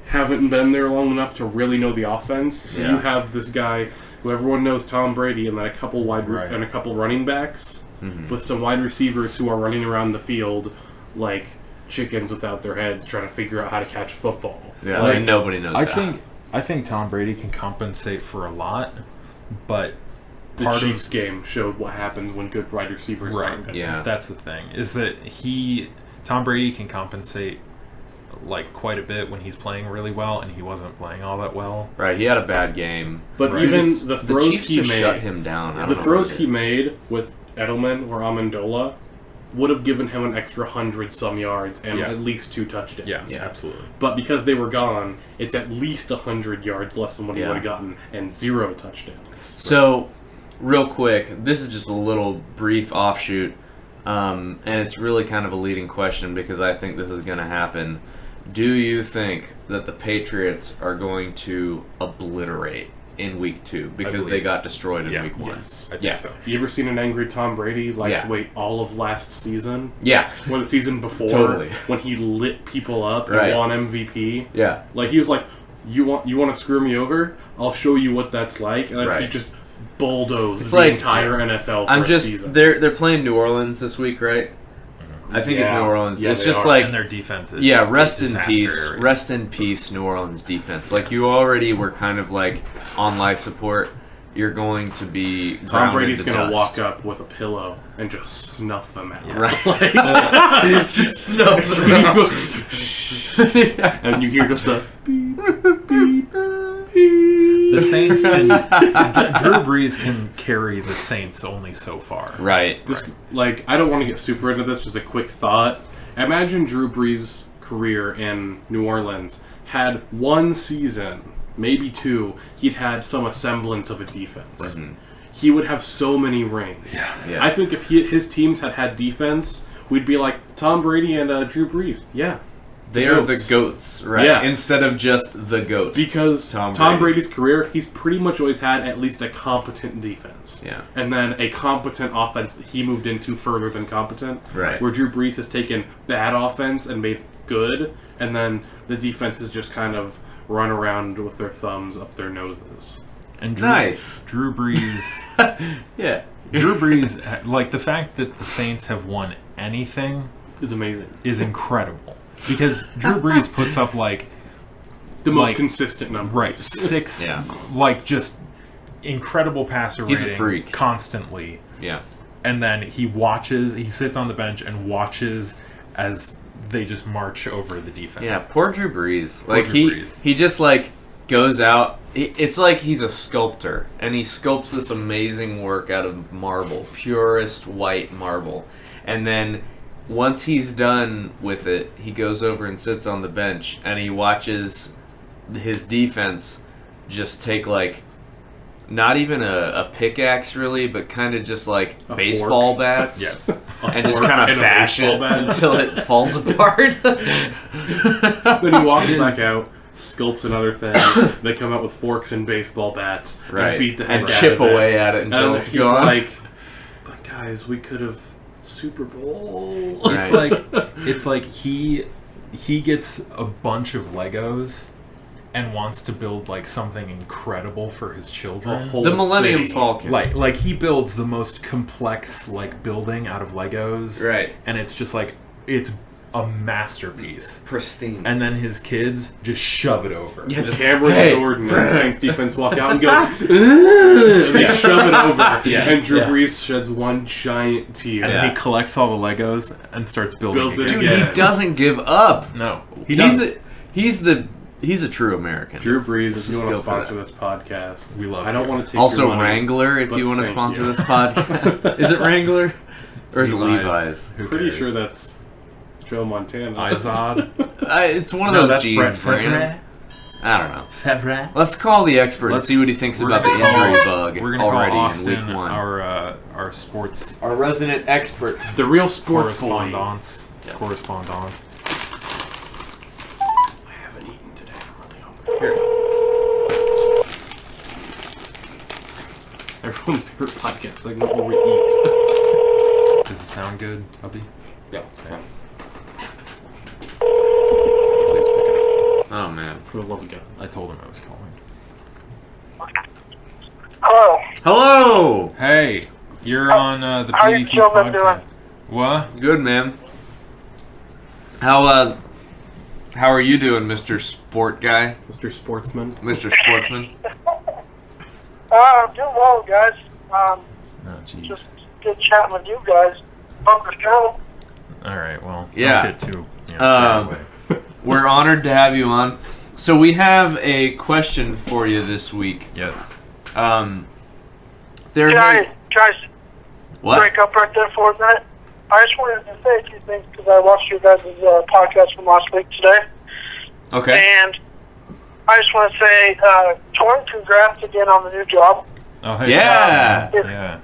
haven't been there long enough to really know the offense. So Yeah. you have this guy who everyone knows, Tom Brady, and then a couple Right. and a couple running backs Mhm. with some wide receivers who are running around the field like chickens without their heads, trying to figure out how to catch football. Yeah, Like, and nobody knows I that. think Tom Brady can compensate for a lot, but The part Chiefs of game showed what happens when good wide receivers right. aren't. Yeah. That's the thing, is that Tom Brady can compensate like quite a bit when he's playing really well, and he wasn't playing all that well. Right, he had a bad game. But Right. even It's- the throws Chiefs he just made, shut him down. I don't the know throws what it he is. made with Edelman or Amendola would have given him an extra 100-some yards and Yeah. at least 2 touchdowns. Yes, Yeah. absolutely. But because they were gone, it's at least 100 yards less than what he Yeah. would have gotten and 0 touchdowns. So, real quick, this is just a little brief offshoot, and it's really kind of a leading question because I think this is going to happen. Do you think that the Patriots are going to obliterate in week 2 because they believe. got destroyed in Yeah. week 1? Yes. I think Yeah. so. You ever seen an angry Tom Brady Yeah. wait all of last season? Yeah, Or the season before Totally. when he lit people up and Right. won MVP? yeah. Like he was like, you want to screw me over? I'll show you what that's like. And then he Right. just bulldozed It's the like- entire NFL for I'm a just season. they're playing New Orleans this week, right? I think it's Yeah. New Orleans. Yeah, it's they just are. like And their defense is yeah, a rest in disaster peace. area. Rest in peace, New Orleans defense. Like you already were kind of like on life support. You're going to be Tom ground Brady's into gonna dust. walk up with a pillow and just snuff them out. Right. Just snuff them out. And you hear just the The Saints can Drew Brees can carry the Saints only so far. Right. this, like I don't want to get super into this. Just a quick thought. Imagine Drew Brees' career in New Orleans had one season, maybe 2. He'd had some semblance of a defense. Mhm. He would have so many rings. Yeah. I think if his teams had defense, we'd be like Tom Brady and Drew Brees. Yeah, They are the goats. goats, right? Yeah. Instead of just the goat. because Tom Tom Brady. Brady's career, he's pretty much always had at least a competent defense. Yeah. And then a competent offense that he moved into further than competent. Right. Where Drew Brees has taken bad offense and made good, and then the defense is just kind of run around with their thumbs up their noses. And Nice. Drew Brees. Yeah. Drew Brees, like the fact that the Saints have won anything Is amazing. is incredible because Drew Brees puts up like The most Like- consistent number. right 6, Yeah. like just incredible passer He's a rating freak. constantly, Yeah. and then he sits on the bench and watches as they just march over the defense. Yeah, poor Drew Brees. Poor Like Drew Brees. he just like goes out. It's like he's a sculptor, and he sculpts this amazing work out of marble, purest white marble. And then once he's done with it, he goes over and sits on the bench, and he watches his defense just take, like, not even a pickaxe, really, but kind of just, like, A baseball fork. bats. Yes. And just kind of bash it until it falls apart. Then he walks back out, sculpts another thing. They come out with forks and baseball bats and beat the heck and out chip of it. away at it until And it's he's gone. like, but guys, we could have Super Bowl. It's like he gets a bunch of Legos and wants to build like something incredible for his children. whole The Millennium city. Falcon. Like he builds the most complex like building out of Legos. Right. And it's just like it's a masterpiece. Pristine. And then his kids just shove it over. Yeah, just, Cameron hey. Jordan and the Saints defense walk out and go, "Ugh," and they shove it over. Yeah. And Drew Yeah. Brees sheds one giant tear. And Yeah. then he collects all the Legos and starts building Builds it again. Dude, Yeah. he doesn't give up. No. He doesn't. He's a true American. Drew Brees, if Just you want go to for sponsor that. this podcast, We love I don't you. want to take Also your money, Wrangler, if but you want to thank sponsor you. this podcast. Is it Wrangler? Or is it Levi's? Who Pretty cares? sure that's Joe Montana. Izod. It's one of those jeans Brett brands. I don't know. Favre. Let's call the expert and Let's- see what he thinks we're about the gonna call- injury bug We're gonna already call in Austin week one. our sports Our resident expert. The real sports boy. correspondent. I haven't eaten today. I'm really hungry. Here. Everyone's favorite podcast segment where we eat. Does it sound good, Hubby? Yeah. Please pick it up. Oh man. For the love of God. I told him I was calling. Hello. Hello. Hey, you're on the how you PDT children podcast. doing? What? Good, man. How are you doing, Mr. Sport Guy? Mr. Sportsman. Mr. Sportsman? I'm doing well, guys. Oh, jeez. Just good chatting with you guys. Bumper show. All right. Well, Yeah. don't get too. Um, carried away. We're honored to have you on. So we have a question for you this week. Yes. Can I What? break up right there for a minute? I just wanted to say a few things because I watched your guys' podcast from last week today. Okay. And I just want to say, Torn, congrats again on the new job. Oh, hey. Yeah. Tom. Yeah.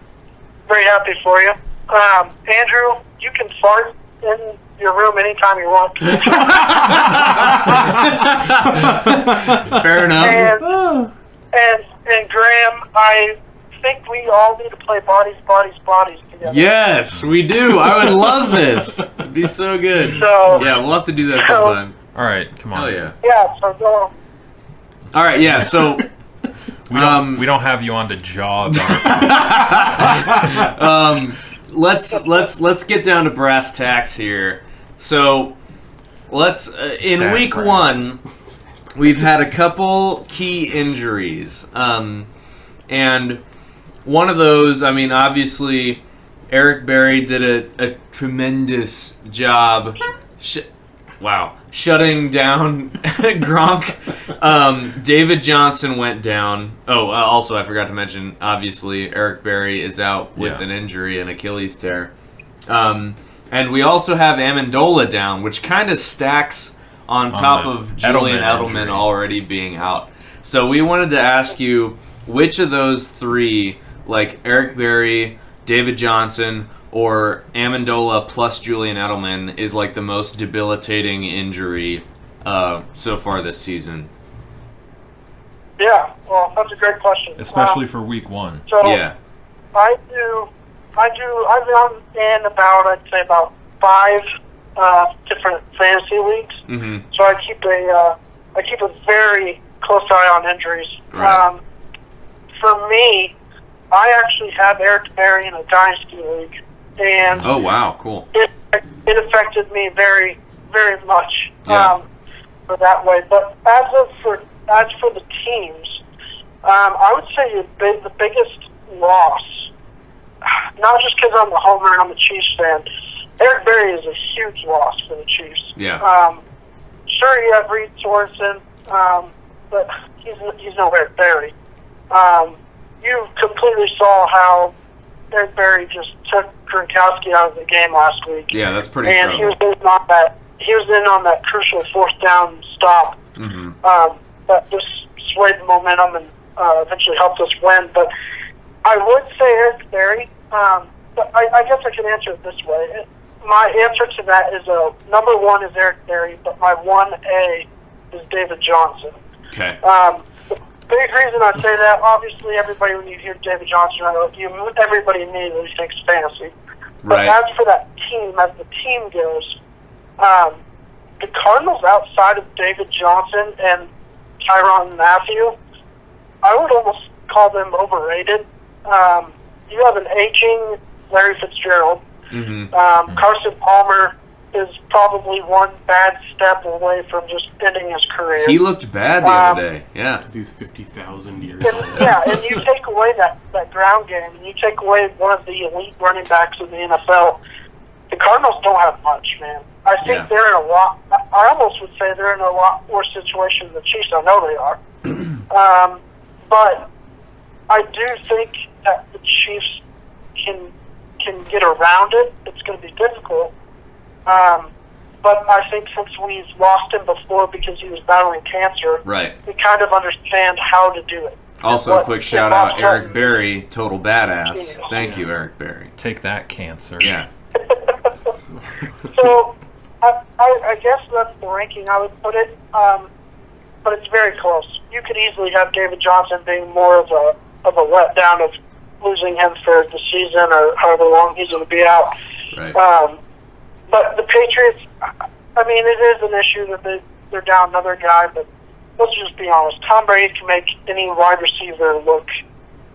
Very happy for you. Andrew, you can fart in your room anytime you want. Fair enough. And Graham, I think we all need to play bodies together. Yes, we do. I would love this. It'd be so good. So, Yeah, we'll have to do that sometime. All right. Come on. Hell yeah. yeah, so go on. All right, yeah, so We don't have you on the job. let's get down to brass tacks here. So let's in Stats week brass. one, we've had a couple key injuries, and one of those, I mean, obviously, Eric Berry did a tremendous job. Shutting down Gronk. David Johnson went down. Oh, also, I forgot to mention, obviously, Eric Berry is out with an injury, an Achilles tear. And we also have Amendola down, which kind of stacks on top the of Julian Edelman Edelman injury. already being out. So we wanted to ask you, which of those three, like Eric Berry, David Johnson, or Amendola plus Julian Edelman, is like the most debilitating injury so far this season? Yeah, well, that's a great question. Especially for week one. So Yeah. I've been in about 5 different fantasy leagues. Mm-hmm. So I keep a very close eye on injuries. Right. For me, I actually have Eric Berry in a dynasty league, and Oh, wow. Cool. it affected me very, very much Yeah. for that way. But as for the teams, I would say the biggest loss, not just because I'm a homer and I'm a Chiefs fan, Eric Berry is a huge loss for the Chiefs. Yeah. Sure, you have Reed Sorensen, but he's no Eric Berry. You completely saw how Eric Berry just took Gronkowski out of the game last week. Yeah, that's pretty and incredible. He was in on that crucial fourth down stop. Mm-hmm. That just swayed the momentum and eventually helped us win. But I would say Eric Berry. But I guess I can answer it this way. My answer to that is number one is Eric Berry, but my 1A is David Johnson. Okay. The big reason I say that, obviously, everybody when you hear David Johnson, everybody immediately thinks fantasy. But Right. as for that team, as the team goes, the Cardinals outside of David Johnson and Tyrann Mathieu, I would almost call them overrated. You have an aging Larry Fitzgerald. Mm-hmm. Carson Palmer is probably one bad step away from just ending his career. He looked bad the other day. Yeah. Because he's 50,000 years And, old. yeah, and you take away that ground game, and you take away one of the elite running backs in the NFL, the Cardinals don't have much, man. I think Yeah. they're in a lot, I almost would say they're in a lot worse situation than the Chiefs. I know they are. But I do think that the Chiefs can get around it. It's going to be difficult. But I think since we've lost him before because he was battling cancer, Right. we kind of understand how to do it. Also, a What- quick shout what- out, Eric Berry, total badass. Thank you, Eric Berry. Take that, cancer. Yeah. So I guess that's the ranking I would put it. But it's very close. You could easily have David Johnson being more of a letdown of losing him for the season or however long he's going to be out. Right. But the Patriots, I mean, it is an issue that they're down another guy, but let's just be honest. Tom Brady can make any wide receiver look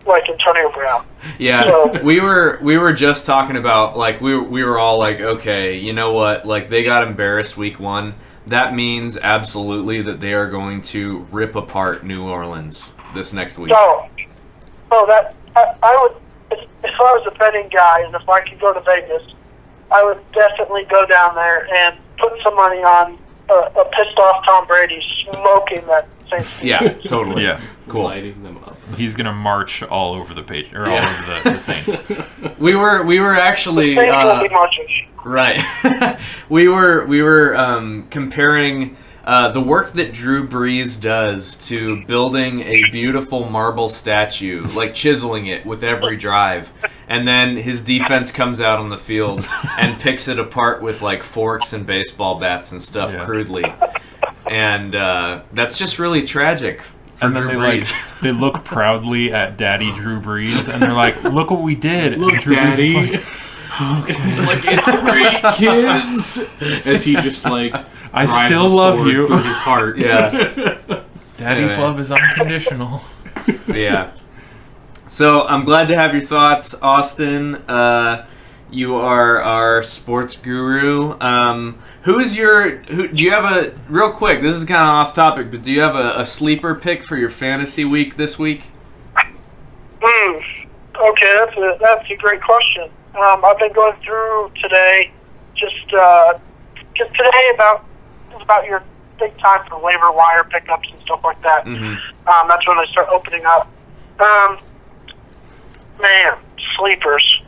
like Antonio Brown. Yeah, So- we were just talking about, like, we were all like, okay, you know what? Like, they got embarrassed week 1. That means absolutely that they are going to rip apart New Orleans this next week. So that I would, if I was a betting guy and if I could go to Vegas, I would definitely go down there and put some money on a pissed off Tom Brady smoking that Saints team. Yeah, totally. Yeah. Cool. Lighting them up. He's gonna march all over the page or all Yeah. over the Saints. We were actually Saints will be marching. right. we were comparing the work that Drew Brees does to building a beautiful marble statue, like chiseling it with every drive, and then his defense comes out on the field and picks it apart with like forks and baseball bats and stuff crudely, and that's just really tragic. For And then Drew they Brees. they look proudly at Daddy Drew Brees, and they're like, "Look what we did!" Look, and Drew Brees is Daddy. He's like, it's great, kids. As he just like, I drives still a love sword you. through his heart. Yeah. Daddy's Anyway. love is unconditional. Yeah. So I'm glad to have your thoughts, Austin. You are our sports guru. Do you have a, real quick, this is kind of off topic, but do you have a sleeper pick for your fantasy week this week? Okay, that's a great question. I've been going through today, just because today is about your big time for waiver wire pickups and stuff like that. Mm-hmm. That's when they start opening up. Man, sleepers.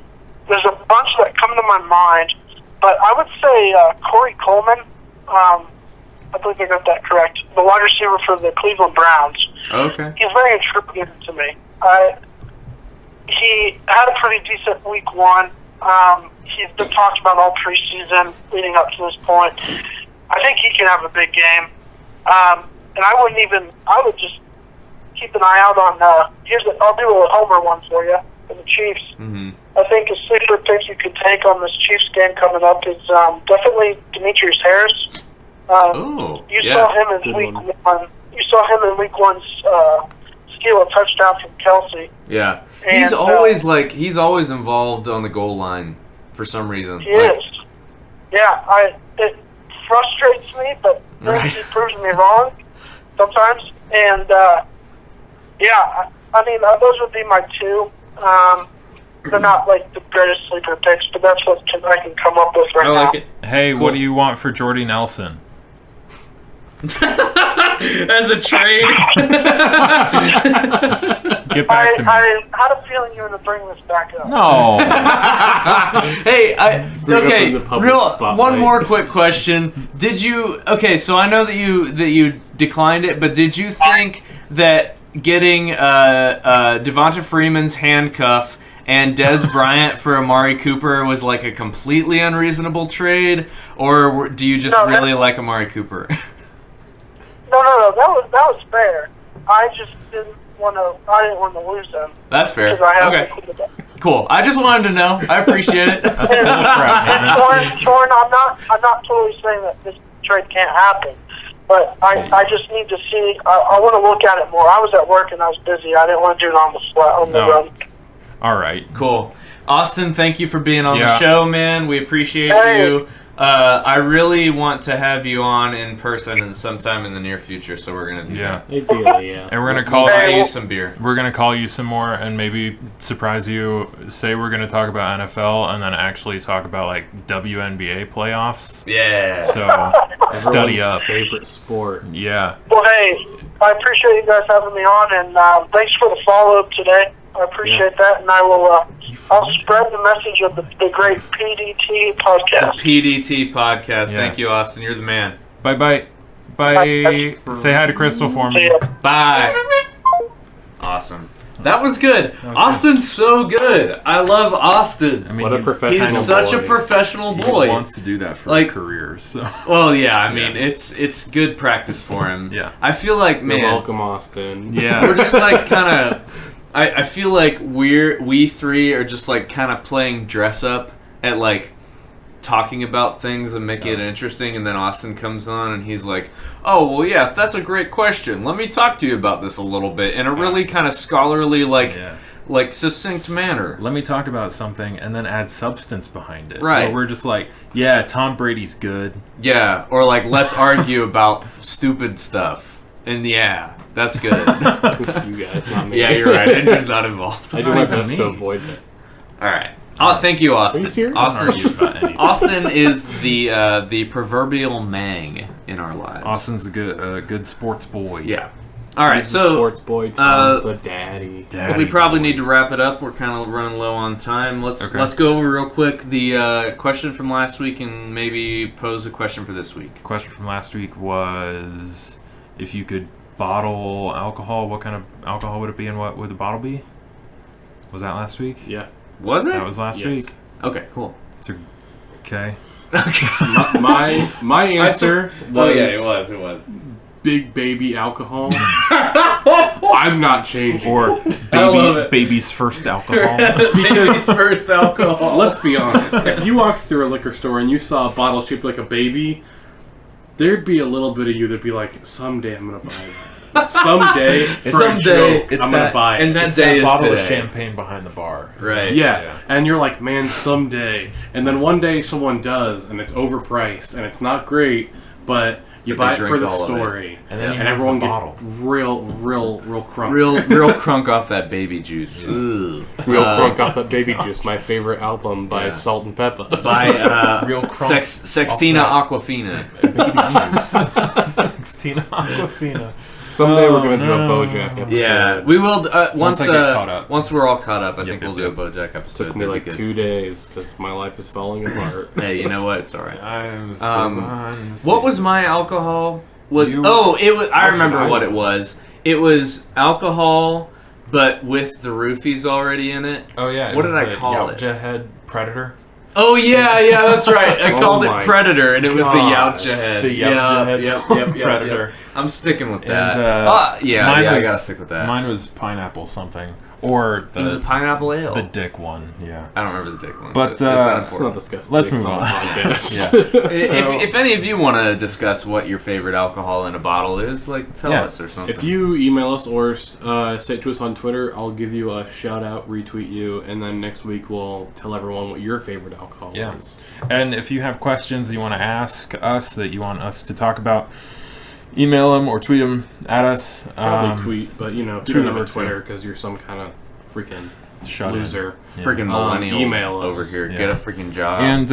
There's a bunch that come to my mind, but I would say Corey Coleman. I believe I got that correct. The wide receiver for the Cleveland Browns. Okay. He's very intriguing to me. He had a pretty decent week 1. He's been talked about all preseason leading up to this point. I think he can have a big game. And I would just keep an eye out on, I'll do a homer one for you, for the Chiefs. Mm-hmm. I think a sleeper pick you could take on this Chiefs game coming up is definitely Demetrius Harris. You saw him in Good week one. 1. You saw him in week 1 steal a touchdown from Kelsey. Yeah. And, He's always involved on the goal line for some reason. He is. Yeah, it frustrates me, but then Right. he proves me wrong sometimes. And, I mean, those would be my 2. They're not, like, the greatest sleeper picks, but that's what I can come up with right I like now. it. Hey, Cool. what do you want for Jordy Nelson? As a trade. Get back to me. I had a feeling you were going to bring this back up. No. Hey, Bring up in the public one spotlight. more quick question. Did you? Okay, so I know that you declined it, but did you think that getting Devonta Freeman's handcuff and Des Bryant for Amari Cooper was like a completely unreasonable trade, or do you just really like Amari Cooper? No, that was fair. I just didn't want to lose them. That's fair. Because I have Okay, to keep it. cool. I just wanted to know. I appreciate it. That's bull crap, man. Torn, I'm not totally saying that this trade can't happen, but I just need to see. I want to look at it more. I was at work and I was busy. I didn't want to do it on the run. All right. Cool. Austin, thank you for being on the Yeah. show, man. We appreciate you. I really want to have you on in person and sometime in the near future, so we're gonna do Yeah. that. Ideally, yeah. And we're gonna call Buy you some beer. We're gonna call you some more and maybe surprise you. Say we're gonna talk about NFL and then actually talk about like WNBA playoffs. Yeah. So study Everyone's up. favorite sport. Yeah. Well, hey, I appreciate you guys having me on, and thanks for the follow-up today. I appreciate that, and I will. I'll spread the message of the great PDT podcast. PDT podcast. Yeah. Thank you, Austin. You're the man. Bye. Bye. Say hi to Crystal for See me. ya. Bye. Awesome. That was good. Austin's so good. I love Austin. I mean, What a professional He's such a boy. professional he boy. wants to do that for Like- a career. So Well, yeah. I mean, it's good practice for him. Yeah. I feel like, man. You're welcome, Austin. yeah. We're just like kind of. I feel like we three are just like kind of playing dress up at like talking about things and making it interesting, and then Austin comes on and he's like, "Oh well, yeah, that's a great question. Let me talk to you about this a little bit in a really kind of scholarly, like succinct manner." Let me talk about something and then add substance behind it. Right. Where we're just like, yeah, Tom Brady's good. Yeah, or like let's argue about stupid stuff, and yeah, that's good. It's you guys, not me. Yeah, you're right. Andrew's not involved. I do not my even best me. to avoid that. All right. Oh, thank you, Austin. Are you serious? Austin, Argue about anything. Austin is the proverbial mang in our lives. Austin's a good sports boy. Yeah. All right. He's the So sports boy, Tom's the daddy. Daddy we probably boy. need to wrap it up. We're kind of running low on time. Let's Okay. go over real quick the question from last week and maybe pose a question for this week. Question from last week was, if you could bottle alcohol, what kind of alcohol would it be and what would the bottle be? Was that last week? Yeah. Was it? That was last Yes. week. Okay. Cool. Okay. My answer was It was. big baby alcohol. I'm not changing. Or love it. baby's first alcohol. Baby's first alcohol. Let's be honest. If you walked through a liquor store and you saw a bottle shaped like a baby, there'd be a little bit of you that'd be like, someday I'm gonna buy that. Someday, for a joke, I'm gonna buy it. and that It's day that is bottle today. of champagne behind the bar. Right. Yeah. Yeah. And you're like, man, someday. And then one day someone does, and it's overpriced, and it's not great, but you But they buy it for drink the all of it. story. And then you And have everyone the gets bottle. real crunk. Real crunk off that baby juice. Ooh. Real crunk off that baby juice, my favorite album by Yeah. Salt and Pepper. By Real crunk Sextina off Aquafina. Baby juice. Sixtina Aquafina. Someday we're gonna do a BoJack episode. Yeah, we will. Once I get caught up. once we're all caught up, I think Yep, we'll yep, do a BoJack episode. Took me That'd like be good. 2 days because my life is falling apart. Hey, you know what? It's all right. I'm What was my alcohol? It was. You- It was. I What remember should I what do? it was. It was alcohol, but with the roofies already in it. Oh yeah. What did I call it? Yautja head predator. Oh yeah, that's right. I Oh called it my Predator, and it was the God. Yautja head. The Yautja head Yep, Predator. Yep. I'm sticking with that. And, Yeah, mine I was- gotta stick with that. Mine was pineapple something, or It was a the pineapple ale. dick one. Yeah. I don't remember the dick one. But, it's uh, Let's not unimportant. discuss Let's dicks move on the on. podcast. If any of you want to discuss what your favorite alcohol in a bottle is, like tell Yeah. us or something. If you email us or say it to us on Twitter, I'll give you a shout out, retweet you, and then next week we'll tell everyone what your favorite alcohol Yeah. is. And if you have questions you want to ask us that you want us to talk about, email them or tweet them at us. Probably tweet, but if you tweet don't have a over too. Twitter because you're some kind of freaking Shut in. loser. Yeah. Freaking millennial email us. over here. Yeah. Get a freaking job. And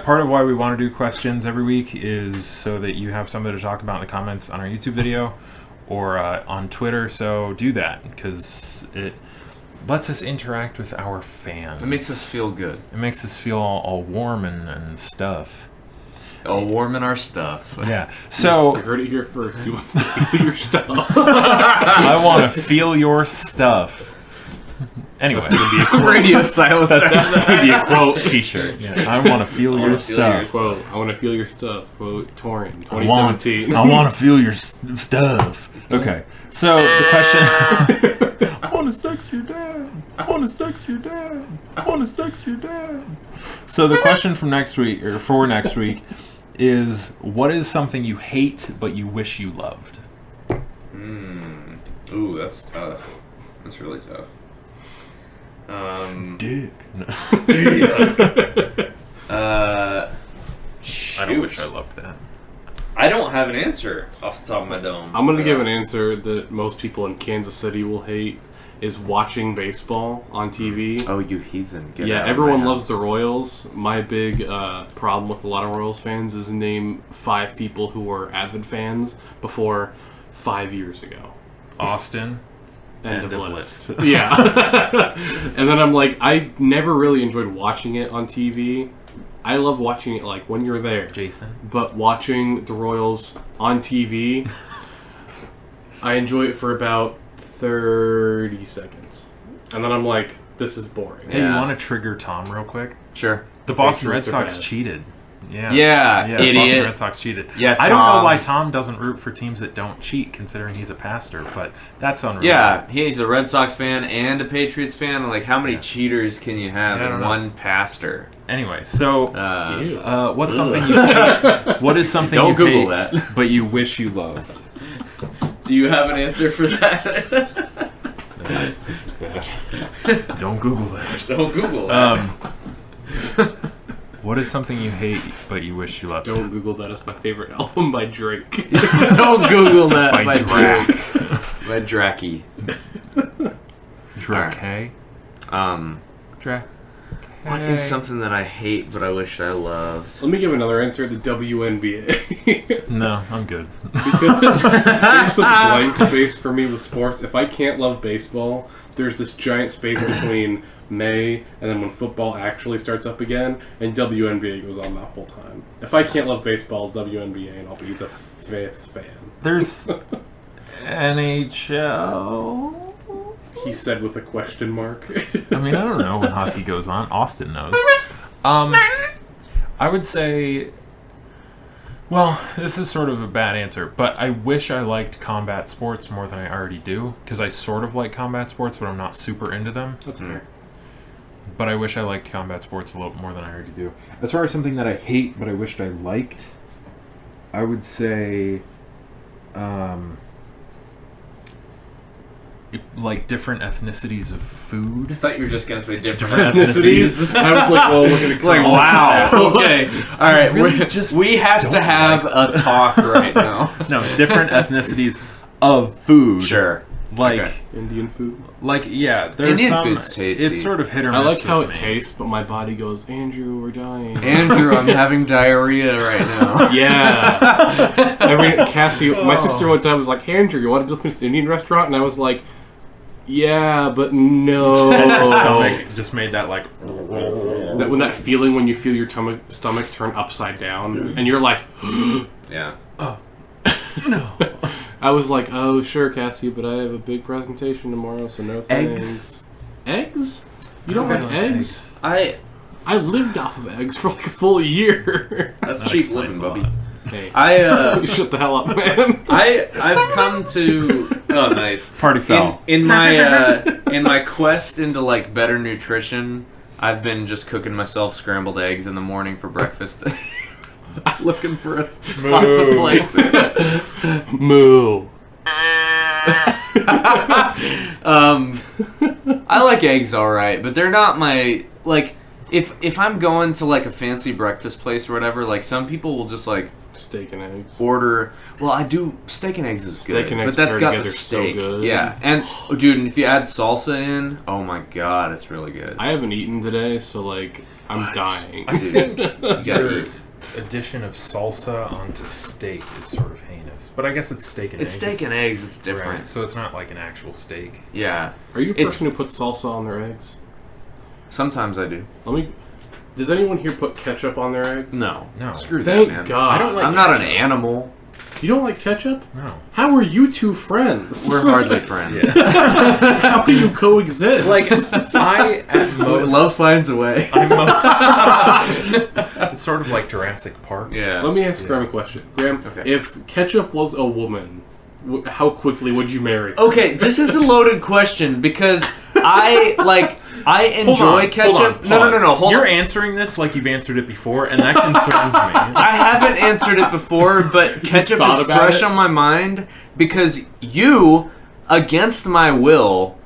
part of why we want to do questions every week is so that you have something to talk about in the comments on our YouTube video or on Twitter. So do that because it lets us interact with our fans. It makes us feel good. It makes us feel all warm and stuff. All warm in our stuff. Yeah. So You heard it here first. He wants to feel your stuff. I want to feel your stuff. Anyway, That's gonna be a quote. Radio silence. that's gonna be a quote T-shirt. Yeah. I want to feel your stuff. Quote, I want to feel your stuff. Quote, Torrent, I want 2017. to feel your stuff. Okay. So the question. I want to sex your dad. I want to sex your dad. I want to sex your dad. So the question from next week, or for next week, is what is something you hate but you wish you loved? Ooh, that's tough. That's really tough. Dick. No. Shoot. I don't wish I loved that. I don't have an answer off the top of my dome. I'm going to give an answer that most people in Kansas City will hate is watching baseball on TV. Oh, you heathen. Get Yeah, out of everyone my loves house. the Royals. My big problem with a lot of Royals fans is name 5 people who were avid fans before 5 years ago. Austin. End of list. Yeah. And then I'm like, I never really enjoyed watching it on TV. I love watching it like when you're there. Jason. But watching the Royals on TV, I enjoy it for about 30 seconds. And then I'm like, this is boring. Hey, you Yeah. want to trigger Tom real quick? Sure. The Boston Red Patriots are Sox bad. cheated. Yeah. Yeah, The Boston idiot. Red Sox cheated. Yeah, I don't know Tom. why Tom doesn't root for teams that don't cheat, considering he's a pastor, but that's unreal. Yeah, he's a Red Sox fan and a Patriots fan. Like, how many Yeah. cheaters can you have Yeah, I don't in know. one pastor? Anyway, so Ew. what's something you hate? What is something Don't you Google hate, that. but you wish you loved? Do you have an answer for that? This is bad. Don't Google that. Don't Google that. What is something you hate but you wish you loved? Don't Google that. It's my favorite album by Drake. Don't Google that. By Drake. By Dracky. Drake. Drake. What is something that I hate but I wish I loved? Let me give another answer. The WNBA. No, I'm good. Because there's this blank space for me with sports. If I can't love baseball, there's this giant space between May and then when football actually starts up again, and WNBA goes on that whole time. If I can't love baseball, WNBA, and I'll be the 5th fan. There's NHL. He said with a question mark. I mean, I don't know when hockey goes on. Austin knows. I would say, well, this is sort of a bad answer, but I wish I liked combat sports more than I already do, because I sort of like combat sports, but I'm not super into them. That's fair. But I wish I liked combat sports a little more than I already do. As far as something that I hate but I wished I liked, I would say, like different ethnicities of food. I thought you were just gonna say different Ethnicities. I was like, well, we're gonna Like, call wow. Okay. All right. really we just we have to have a talk right now. No, different ethnicities of food. Sure. Like, Okay. Indian food. like, yeah, there's Indian some. food's tasty. It's sort of hit or I miss. like how with it me. tastes, but my body goes, Andrew, we're dying. Andrew, I'm having diarrhea right now. Yeah. Cassie, my sister one time was like, hey, Andrew, you want to go to this Indian restaurant? And I was like, yeah, but no. And your stomach just made that like. That, when that feeling when you feel your stomach turn upside down, and you're like, Yeah. No. I was like, oh, sure, Cassie, but I have a big presentation tomorrow, so no thanks. Eggs? You don't I like like eggs? I. I lived off of eggs for like a full year. That's That cheap explains living, a Bubby. lot. Hey, I shut the hell up, man. I've come to oh nice Party foul. in my quest into like better nutrition. I've been just cooking myself scrambled eggs in the morning for breakfast. Looking for a spot to Moo. place it. Moo. I like eggs all right, but they're not my like. if I'm going to like a fancy breakfast place or whatever, like some people will just like Steak and eggs. order. Well, I do steak and eggs is Steak good, and eggs but that's paired got the together so steak. good. Yeah, and dude, and if you add salsa in, oh my god, it's really good. I haven't eaten today, so like I'm dying. I think You gotta your eat. addition of salsa onto steak is sort of heinous. But I guess it's steak and It's eggs. steak and eggs. It's different. Right, so it's not like an actual steak. Yeah, Are you a It's- person who puts salsa on their eggs? sometimes I do. Does anyone here put ketchup on their eggs? No, No. screw Thank that, man. God. I don't like I'm not an ketchup. animal. You don't like ketchup? No. How are you two friends? We're hardly friends. How do you coexist? Like, I, at most... Love finds a way. It's sort of like Jurassic Park. Yeah. Let me ask Graham a question. Graham, Okay. if ketchup was a woman, how quickly would you marry her? Okay, this is a loaded question because I enjoy ketchup. No. Hold You're on. answering this like you've answered it before, and that concerns me. I haven't answered it before, but ketchup thought is about fresh it? on my mind because you, against my will,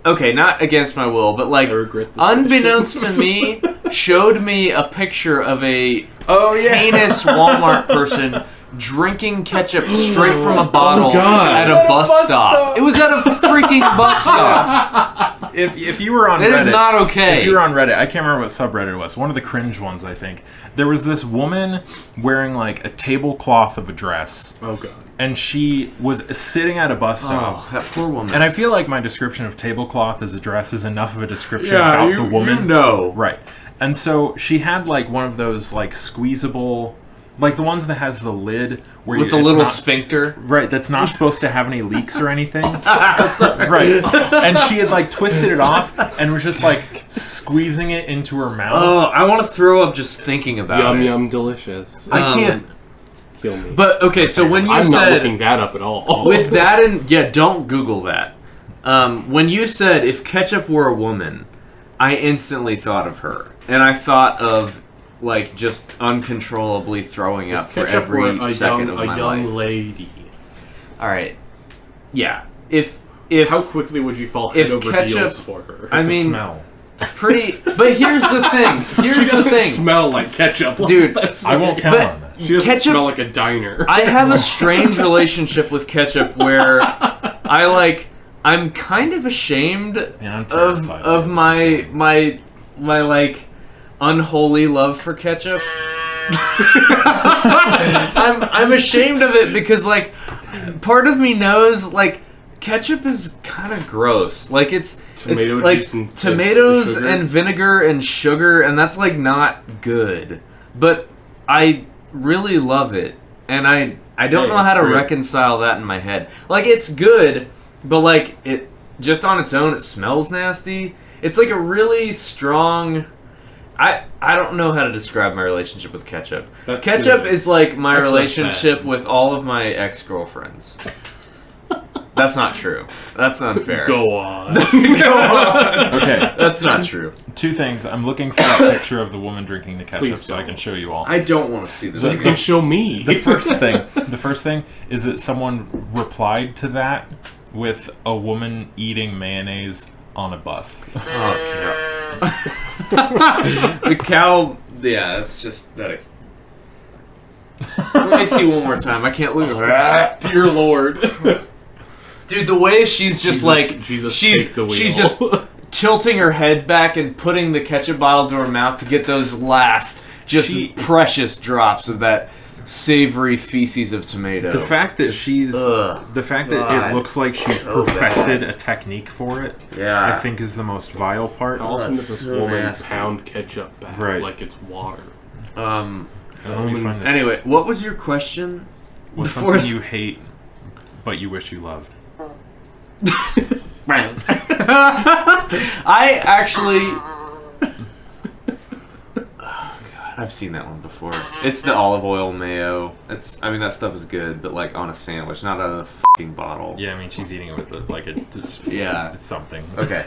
okay, not against my will, but like I regret this unbeknownst to me, showed me a picture of a Oh, yeah. heinous Walmart person drinking ketchup straight from a bottle God. at a bus stop. It was at a freaking bus stop. If you were on It Reddit... is not okay. If you were on Reddit, I can't remember what subreddit it was. One of the cringe ones, I think. There was this woman wearing like a tablecloth of a dress, Oh god. and she was sitting at a bus stop. Oh, that poor woman. And I feel like my description of tablecloth as a dress is enough of a description about the woman. You know. Right. And so she had like one of those like squeezable, like the ones that has the lid where With the it's little not- sphincter. Right, that's not supposed to have any leaks or anything. Right. And she had like twisted it off and was just like squeezing it into her mouth. Oh, I want to throw up just thinking about Yum it. yum delicious. I can't. Kill me. But okay, so when you I'm not said looking that up at all. with that in, yeah, don't Google that. When you said if ketchup were a woman, I instantly thought of her, and I thought of like just uncontrollably throwing up for ketchup every were second of my young life. lady. All right, yeah. If How quickly would you fall head if over ketchup- heels for her? I The mean, smell. pretty. But here's the thing. she Here's the doesn't thing. smell like ketchup, Dude, I won't count But- on that. She doesn't ketchup- smell like a diner. I have a strange relationship with ketchup where I'm kind of ashamed Man, I'm of terrified of this. my like unholy love for ketchup. I'm ashamed of it because like part of me knows like ketchup is kind of gross. Like it's Tomato like juice and tomatoes sugar. and vinegar and sugar, and that's like not good. But I really love it, and I don't Hey, know how it's to great. reconcile that in my head. Like it's good, but like it just on its own, it smells nasty. It's like a really strong. I don't know how to describe my relationship with ketchup. That's Ketchup good. is like my That's not relationship bad. with all of my ex-girlfriends. That's not true. That's unfair. Go on. Okay, That's not true. two things. I'm looking for a picture of the woman drinking the ketchup Please so I don't. can show you all. I don't want to see this. you can show me. The first thing is that someone replied to that with a woman eating mayonnaise on a bus. Oh, cow. The cow. Yeah, that's just that. Let me see one more time. I can't look at her. Dear Lord. Dude, the way she's just Jesus- like Jesus, she's take the wheel. she's just tilting her head back and putting the ketchup bottle to her mouth to get those last just She- precious drops of that savory feces of tomato. The fact that she's Ugh. the fact that God. it looks like she's So perfected a technique for it, Yeah. I think is the most vile part. How often that's does this so woman nasty. pound ketchup back Right. like it's water? Let me find this. Anyway, what was your question? What's before- something you hate but you wish you loved? Right. I actually. Oh God, I've seen that one before. It's the olive oil mayo. I mean, that stuff is good, but like on a sandwich, not out of a fucking bottle. Yeah, I mean she's eating it with it's, Yeah. it's something. Okay.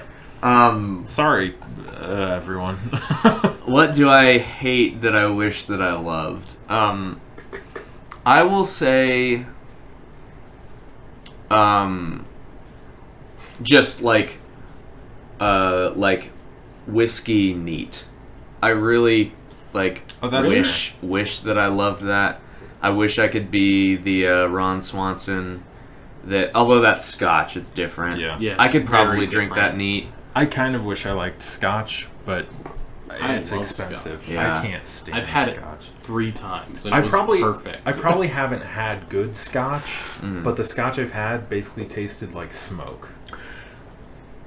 Sorry, everyone. What do I hate that I wish that I loved? I will say, just like whiskey neat. I really like Oh, that's wish that I loved that. I wish I could be the Ron Swanson. That although that's Scotch, it's different. Yeah. I could it's probably very drink different. that neat. I kind of wish I liked Scotch, but I it's love expensive. Scotch. Yeah. I can't stand I've had it Scotch. 3 times. And I it was probably perfect. I probably haven't had good Scotch, but the Scotch I've had basically tasted like smoke.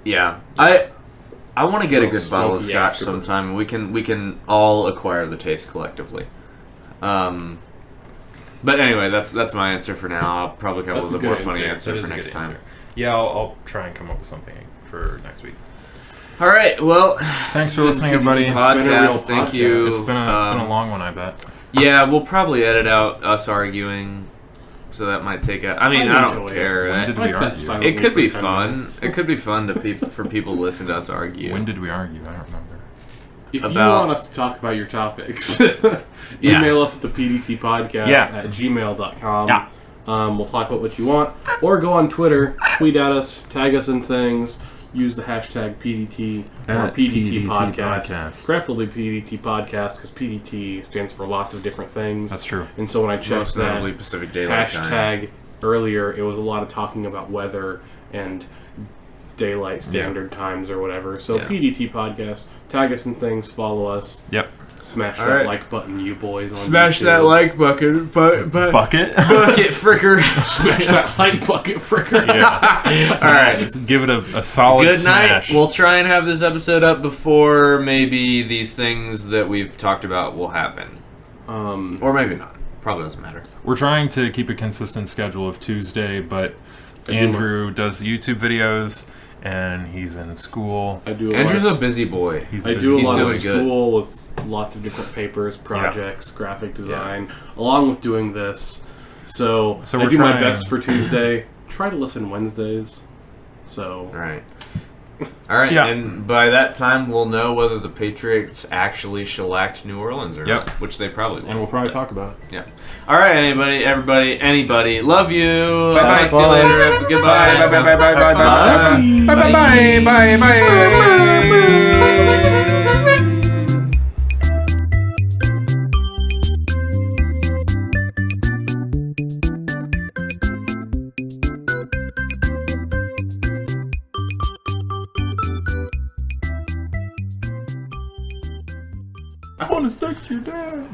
Yeah. I want to get a Little good bottle of smoky Scotch afterwards. sometime. We can all acquire the taste collectively. But anyway, that's my answer for now. I'll probably come up That's with a a more good funny answer. answer That is for a next good time. answer. Yeah, I'll try and come up with something for next week. All right. Well, Thanks for listening, everybody. been a real podcast. Thank podcast. you. It's been a long one, I bet. Yeah, we'll probably edit out us arguing, so that might take a. I mean, I don't enjoy it. care. When did I we sat argue? silently It could for be 10 fun. minutes. It could be fun for people to listen to us argue. When did we argue? I don't remember. If you About- want us to talk about your topics, Yeah. email us at the PDTpodcast at gmail.com. Yeah. We'll talk about what you want. Or go on Twitter, tweet at us, tag us in things, use the hashtag PDT or At PDT, PDT podcast. podcast. Preferably PDT podcast because PDT stands for lots of different things. That's true. And so when I checked Most that notably Pacific Daylight Time. hashtag earlier, it was a lot of talking about weather and daylight standard times or whatever. So Yeah. PDT podcast, tag us in things, follow us, Yep. smash All that right. like button, you boys. On Smash YouTube. that like bucket, Bucket? bucket fricker. Smash that like bucket fricker. Yeah. All right. Let's give it a solid Good night. smash. We'll try and have this episode up before maybe these things that we've talked about will happen, or maybe not. Probably doesn't matter. We're trying to keep a consistent schedule of Tuesday, but Andrew does the YouTube videos, and he's in school. I do. Andrew's lot a of, busy boy. He's I busy. do a He's lot of doing good. school with lots of different papers, projects, graphic design, along with doing this. So I we're do my trying- best for Tuesday. Try to listen Wednesdays. So All right. All right. Yeah. And by that time, we'll know whether the Patriots actually shellacked New Orleans or Yep. not, which they probably will. And we'll probably talk about it. Yeah. All right, anybody. Love you. Bye, I'll talk to you bye. later. Goodbye. Bye, bye, bye, bye, bye, Have fun. bye, bye, bye, bye, bye. I want to sex your dad.